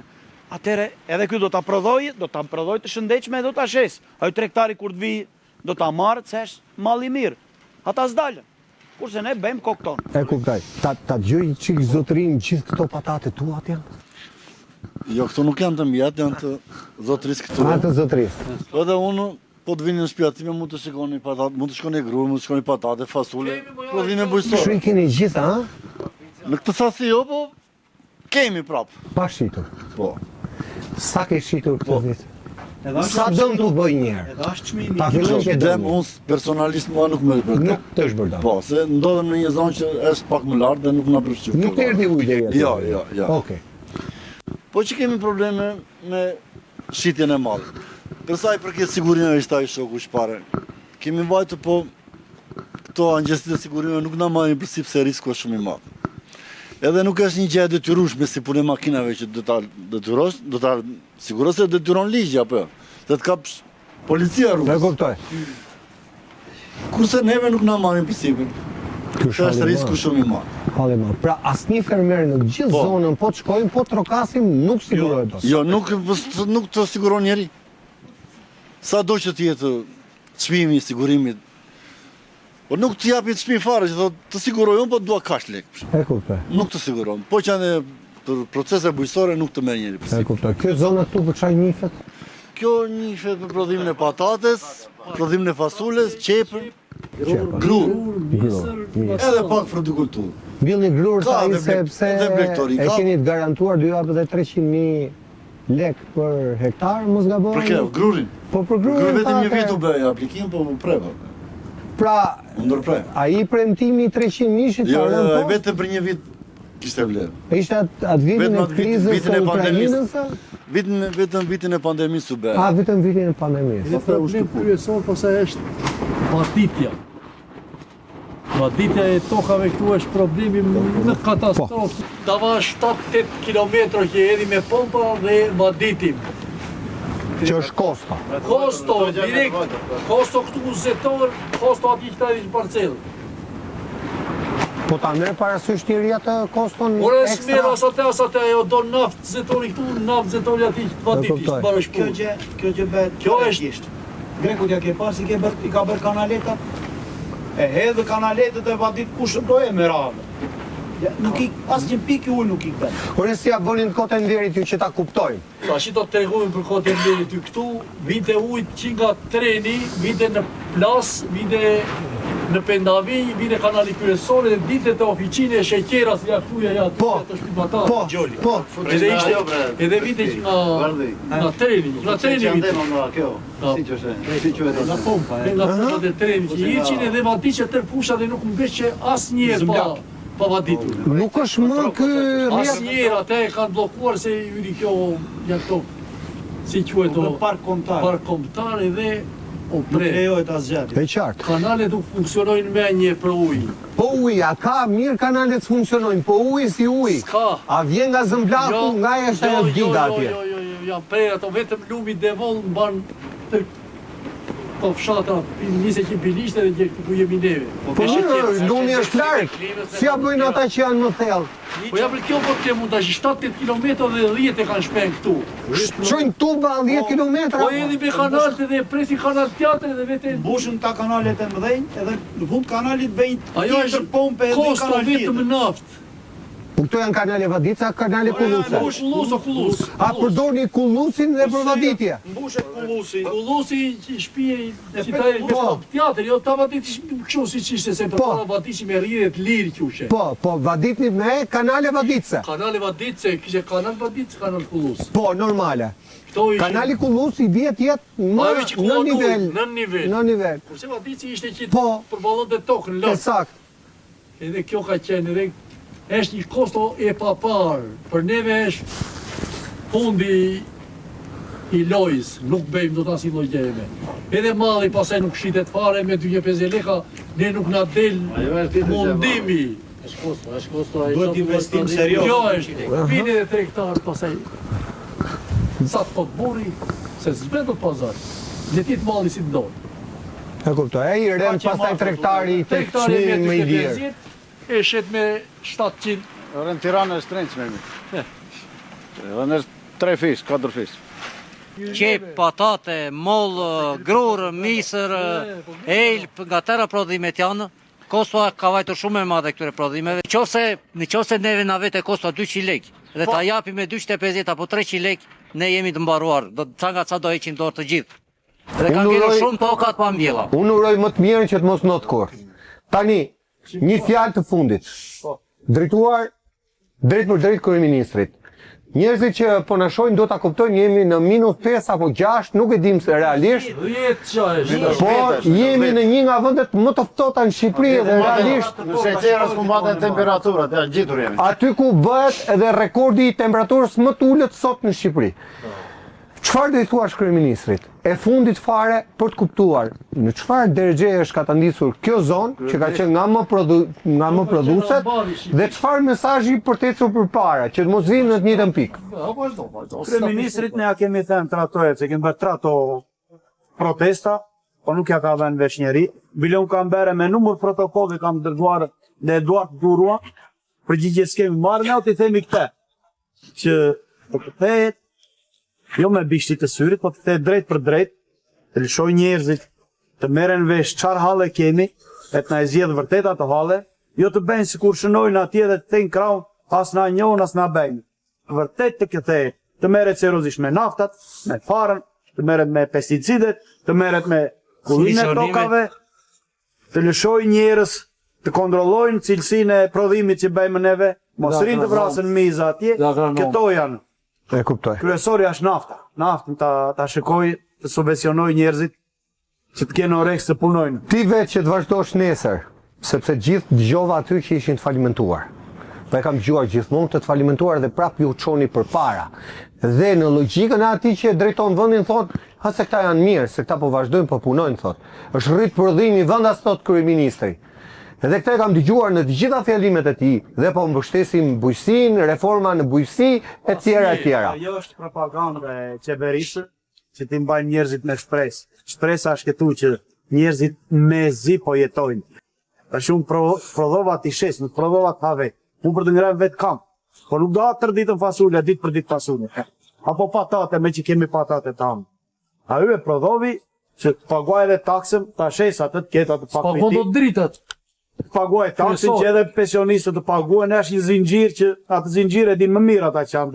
[SPEAKER 2] atëre edhe ky do ta prodhojë, të shëndetshme, do ta shes. Ai tregtari kur të vi do ta marrë se është mall i mirë. Ata s'dalën. Kurse ne bëjmë kokë tonë.
[SPEAKER 1] E kuptoj. Ta dëgjoj çik zotërin gjithë këto patate tuat janë?
[SPEAKER 12] Jo, këto nuk janë të mjat, janë të zotërisë këtu.
[SPEAKER 1] Të zotërisë.
[SPEAKER 12] Edhe unë, po të vini në shtëpi time, mund të shikoni patate, mund të shkoni grur, mund të shkoni patate, fasule, prodhime bujqësore.
[SPEAKER 1] Shu i keni gjitha, ha?
[SPEAKER 12] Në këtë sasi jo, po kemi prapë.
[SPEAKER 1] Pa shitur.
[SPEAKER 12] Po.
[SPEAKER 1] Sa ke shitur këtë ditë? Sa dëm të bëj njerë?
[SPEAKER 2] Edhe është çmimi.
[SPEAKER 1] Ta fillon ke dëm.
[SPEAKER 12] Unë personalisht mua nuk më bëj.
[SPEAKER 1] Nuk të është bërë.
[SPEAKER 12] Po, se ndodhem në një zonë që është pak më lartë dhe nuk na përfshin.
[SPEAKER 1] Nuk erdhi ujë deri aty.
[SPEAKER 12] Jo.
[SPEAKER 1] Okej.
[SPEAKER 12] Po që kemi probleme me shitjen e mallit. Për sa i përket sigurimeve ishte ai shoku shpare. Kemi vajtur po këto agjensat e sigurimeve nuk na marrin përsipër se risku është shumë i madh. Edhe nuk është një gjë e detyrueshme si punë makinave që do ta sigurosh se detyron ligji apo. Se të kapsh policia rrugës.
[SPEAKER 1] E kuptoj.
[SPEAKER 12] Kurse neve nuk na marrin përsipër. Kjo është risku shumë i madh.
[SPEAKER 1] Halleluja. Pra asnjë fermer në gjithë zonën po të shkojmë, po trokasim nuk sigurohet dot.
[SPEAKER 12] Jo, nuk të siguron njeri. Sa do që të jetë çmimi i sigurimit. Po nuk të japi çmim fare, që thotë të siguroj unë, po dua kaq lekë.
[SPEAKER 1] E kuptoj.
[SPEAKER 12] Nuk të siguron. Po që janë për procese bujqësore nuk të merr njeri përsipër.
[SPEAKER 1] E kuptoj. Kjo zona këtu për çfarë njihet?
[SPEAKER 12] Kjo njihet për prodhimin e patates, prodhimin e fasules, qepën, grur. Edhe pak frutikulturë.
[SPEAKER 1] Mbillni grur sa i sepse e keni të garantuar 2 apo 300.000 lek për hektar, mos gaboj.
[SPEAKER 12] Për kjo, grurin?
[SPEAKER 1] Po për grurin.
[SPEAKER 12] Grurin vetëm një vit u bëj aplikim, po më preva.
[SPEAKER 1] Pra, ai premtimi 300.000 ishit
[SPEAKER 12] jo, vetëm për një vit kishte vlerë.
[SPEAKER 1] Ishte atë vitin e krizës së Ukrainës?
[SPEAKER 12] Vetëm vitin e pandemisë u bëj.
[SPEAKER 1] Vetëm vitin e pandemisë.
[SPEAKER 4] Një problem kryesor përse është paditja. Paditja e tokave këtu është problemi në katastrofë. Dava 7-8 kilometra që edhi me pompa dhe baditim.
[SPEAKER 1] Që është kosto.
[SPEAKER 4] Kosto, direkt. Kosto këtu zetor, kosto ati që ta edhi që parcelë.
[SPEAKER 1] Po ta merë parasysh tjerja të koston
[SPEAKER 4] ekstra? Ore s'merë asate, ajo do naftë zetori këtu, naftë zetori ati që të baditisht.
[SPEAKER 10] Kjo që bëhet greqisht. Grekut ja ke pas, i ka bërë kanaletat, e hedhë kanaletet e vadit kush do e me radhë. Nuk i, asë një pikë ujë nuk i këtë.
[SPEAKER 1] Ore si ja bënin kote nderit ju që ta kuptojnë?
[SPEAKER 4] Ta shi të tregojnë për kote nderit ju këtu, vinte ujtë që nga treni, vinte në plas, vinte në pendavi, vinte kanali kryesore, dhe dite të oficine e sheqera, si ja këtuja ja të shpimatarë.
[SPEAKER 1] Po.
[SPEAKER 4] Edhe vinte që nga treni, vinte. Nga pompa, nga pompa dhe treni që i iqin edhe vati që tërë fusha dhe nuk mbesh që asë njerë pa vaditur.
[SPEAKER 1] Nuk është më kë rrjet.
[SPEAKER 4] Asë njerë atë e kanë blokuar se yri kjo janë këto, si queto,
[SPEAKER 10] park
[SPEAKER 4] kombëtar edhe
[SPEAKER 10] Nuk lejojt asgjë.
[SPEAKER 1] E qartë.
[SPEAKER 4] Kanalet nuk funksionojnë me një për ujë.
[SPEAKER 1] Po ujë, a ka mirë kanalet funksionojnë, po ujë si ujë.
[SPEAKER 4] S'ka.
[SPEAKER 1] A vjen nga Zëmblaku, nga jashtë e diga atje.
[SPEAKER 4] Jo, janë prerë ato, vetëm lumi Devoll mban po fshatra 20 bilishte dhe gjë ku jemi neve.
[SPEAKER 1] Po lumi është larg. Si ja bëjnë ata që janë më thellë?
[SPEAKER 4] Po ja për kjo po të mund tash 7-8 kilometra dhe 10 e kanë shpeng këtu.
[SPEAKER 1] Çojnë tuba 10 kilometra.
[SPEAKER 4] Po edhe me kanalet dhe presin kanal teatri dhe vetë
[SPEAKER 10] Mbushën ta kanalet e mëdhenj, edhe në fund kanalit vejnë
[SPEAKER 4] ajo është
[SPEAKER 10] pompe edhe
[SPEAKER 4] kosto
[SPEAKER 10] kanal
[SPEAKER 4] vetëm
[SPEAKER 10] tjetër.
[SPEAKER 4] naftë.
[SPEAKER 1] Po këto janë kanale Vadica, kanale Kullusa.
[SPEAKER 4] Kullus.
[SPEAKER 1] A përdorni Kullusin dhe për vaditje?
[SPEAKER 10] Mbushet Kullusi.
[SPEAKER 4] Kullusi shtëpi që ta e teatri, jo ta Vadici kështu siç ishte se për para Vadici me rrjedhë lirë qushe.
[SPEAKER 1] Po, vaditni me kanale Vadice.
[SPEAKER 4] Kanali Vadice, kishte kanal Vadice, kanal Kullus.
[SPEAKER 1] Po, normale.
[SPEAKER 4] Këto
[SPEAKER 1] Kanali Kullus i bie tjetë në nivel. Në nivel.
[SPEAKER 4] Kurse Vadici ishte që
[SPEAKER 1] Po,
[SPEAKER 4] përballonte tokën lart.
[SPEAKER 1] Sakt.
[SPEAKER 4] Edhe kjo ka qenë edhe është një kosto e papar, për neve është fundi i lojës, nuk bëjmë do të asnjë lloj gjëje. Edhe malli pasaj nuk shitet fare me 250 leka, ne nuk na del mundimi. Është kosto.
[SPEAKER 10] Duhet investim serioz.
[SPEAKER 4] Kjo është, vini edhe 3 hektar pasaj. Sa të pot burri, se s'bën dot pazar. Le ti të malli si të do.
[SPEAKER 1] E kuptoj, e i rem pastaj trektari tek çmimi më i lirë.
[SPEAKER 4] E shet me 700.
[SPEAKER 8] Ora në Tiranë është trencë me. Edhe në 3 fish, 4 fish.
[SPEAKER 9] Qep, patate, moll, grur, misër, elp, nga tëra prodhimet janë, kostoa ka vajtur shumë e madhe këtyre prodhimeve. Në qofse neve na vete kostoa 200 lek, dhe ta japi me 250 apo 300 lek, ne jemi të mbaruar, ca nga ca do heqim dorë të gjithë. Dhe kanë ngjitur shumë tokat pa mbjella.
[SPEAKER 1] Unë uroj më të mirën që të mos not kur. Tani, një fjalë të fundit. Drejtuar drejt për drejt kryeministrit. Njerëzit që po na shohin do ta kuptojnë, jemi në -5 apo 6, nuk e dim se realisht.
[SPEAKER 4] 10 çaj.
[SPEAKER 1] Po jemi në një nga vendet më të ftohta në Shqipëri dhe realisht
[SPEAKER 8] Në Sheqerës ku mbaten temperaturat, ja gjitur jemi.
[SPEAKER 1] aty ku bëhet edhe rekordi i temperaturës më të ulët sot në Shqipëri. Çfarë do i thuash kryeministrit? E fundit fare për të kuptuar në çfarë dergje është ka të ndisur kjo zonë që ka qenë nga më produset dhe çfarë mesazhi për të ecur përpara që të mos vinë në të njëjtën pikë.
[SPEAKER 10] Kryeministrit ne ja kemi thënë tratohet, se kemi bërë trato protesta, po nuk ja ka vënë vesh njeri. Bilion kam bërë me numër protokolli kam dërguar dhe Eduard Durua, përgjigje s'kemi marrë, ne ti themi këtë, që po të thehet jo me bishtit të syrit, po të the drejt për drejt, të lëshoj njerëzit të merren vesh çfarë halle kemi, e të na e zgjedh vërtet ato halle, jo të bëjnë sikur shënojnë atje dhe të thënë kraun, as na njohun as na bëjnë. Vërtet të këthej, të merret seriozisht me naftat, me farën, të merret me pesticidet, të merret me kullimin e tokave, të lëshoj njerëz të kontrollojnë cilësinë e prodhimit që bëjmë neve, mos rinë të vrasin miza atje, këto janë.
[SPEAKER 1] E kuptoj.
[SPEAKER 10] Kryesori është nafta. Naftën ta shikoj, të subvencionoj njerëzit që të kenë oreks të punojnë.
[SPEAKER 1] Ti vetë që të vazhdosh nesër, sepse gjithë dëgjova aty që ishin të falimentuar. Dhe kam dëgjuar gjithmonë të falimentuar dhe prap ju çoni përpara. Dhe në logjikën e atij që drejton vendin thotë, ha se këta janë mirë, se këta po vazhdojnë, po punojnë thotë. Është rrit prodhimi vendas thot kryeministri. Edhe këtë e kam dëgjuar në të gjitha fjalimet e tij dhe po mbështesim bujqësinë, reforma në bujqësi etj.
[SPEAKER 10] Ajo është propaganda e qeverisë që ti mbajnë njerëzit me shpresë. Shpresa është këtu që njerëzit me zi po jetojnë. Tash unë prodhova t'i shes, nuk prodhova të have. Unë për të ngrejnë vetë kam. Po nuk do atë tër ditën fasule, ditë për ditë fasule. Apo patate, me që kemi patate tamë. A ju e prodhovi që të paguaj edhe taksëm, ta shes atë të ketë atë pak
[SPEAKER 4] do dritat.
[SPEAKER 10] Paguaj taksën që edhe pensionistët të paguajnë, është një zinxhir që atë zinxhir e din më mirë ata që janë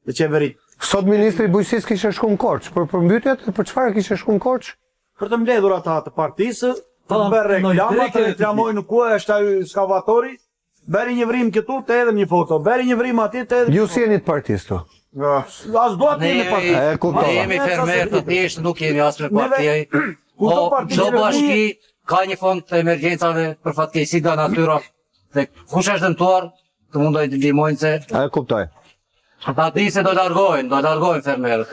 [SPEAKER 10] të qeverit.
[SPEAKER 1] Sot ministri i bujqësisë kishte shkuar në Korçë, për përmbytjet, për çfarë kishte shkuar në Korçë?
[SPEAKER 10] Për të mbledhur ata të partisë, të bërë reklama, të reklamojnë ku është ai skavatori, bëri një vrim këtu, të edhem një foto, bëri një vrim atje, të edhem.
[SPEAKER 1] Ju si jeni të partisë tu?
[SPEAKER 10] As do atë jemi partisë.
[SPEAKER 9] Ne jemi fermerë të thjeshtë, nuk jemi as me partijaj. Çdo bashki ka një fond të emergjencave për fatkeqësi nga natyra dhe kush është dëmtuar të mundoj të ndihmojnë se
[SPEAKER 1] e kuptoj.
[SPEAKER 9] Ata di se do largojnë fermerë,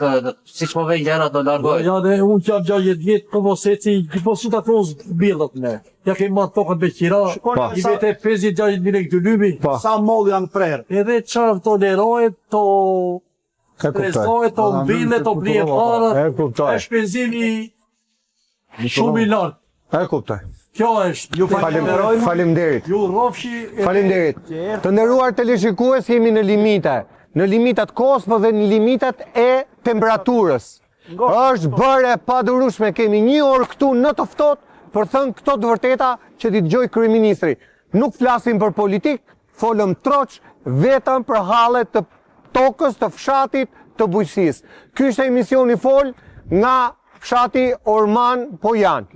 [SPEAKER 9] siç po vjen gjëra do largojnë.
[SPEAKER 4] Ja dhe unë që jam 60 vjetë, po mos eci, gjithmonë ta thos billat ne. Ja kemi marrë tokën me qira, i vete 50-60 mijë lekë të lymi,
[SPEAKER 10] sa moll janë prerë.
[SPEAKER 4] Edhe çfarë tolerohet, stresohet, to mbille, to blije para.
[SPEAKER 1] E kuptoj.
[SPEAKER 4] Shpenzimi shumë i lartë.
[SPEAKER 1] E kuptoj.
[SPEAKER 4] Kjo është.
[SPEAKER 1] Faleminderit.
[SPEAKER 4] Ju rrofshi.
[SPEAKER 1] Faleminderit. Të nderuar teleshikues, jemi në limite. Në limitat kohës, po dhe në limitat e temperaturës. Është bërë e padurueshme, kemi 1 orë këtu në të ftohtë për thënë këto të vërteta që t'i dëgjoj kryeministri. Nuk flasim për politik, folëm troç vetëm për hallet të tokës, të fshatit, të bujqësisë. Ky është emisioni Fol nga fshati Orman Pojan.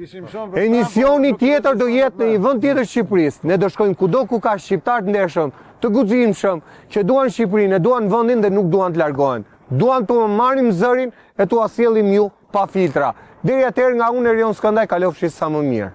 [SPEAKER 1] Emisioni tjetër do jetë në një vend tjetër të Shqipërisë. Ne do shkojmë kudo ku ka shqiptar të ndershëm, të guximshëm, që duan Shqipërinë, duan vendin dhe nuk duan të largohen. Duan të marrim zërin e t'u sjellim ju pa filtra. Deri atëherë nga unë Erion Skëndaj, kalofshi sa më mirë.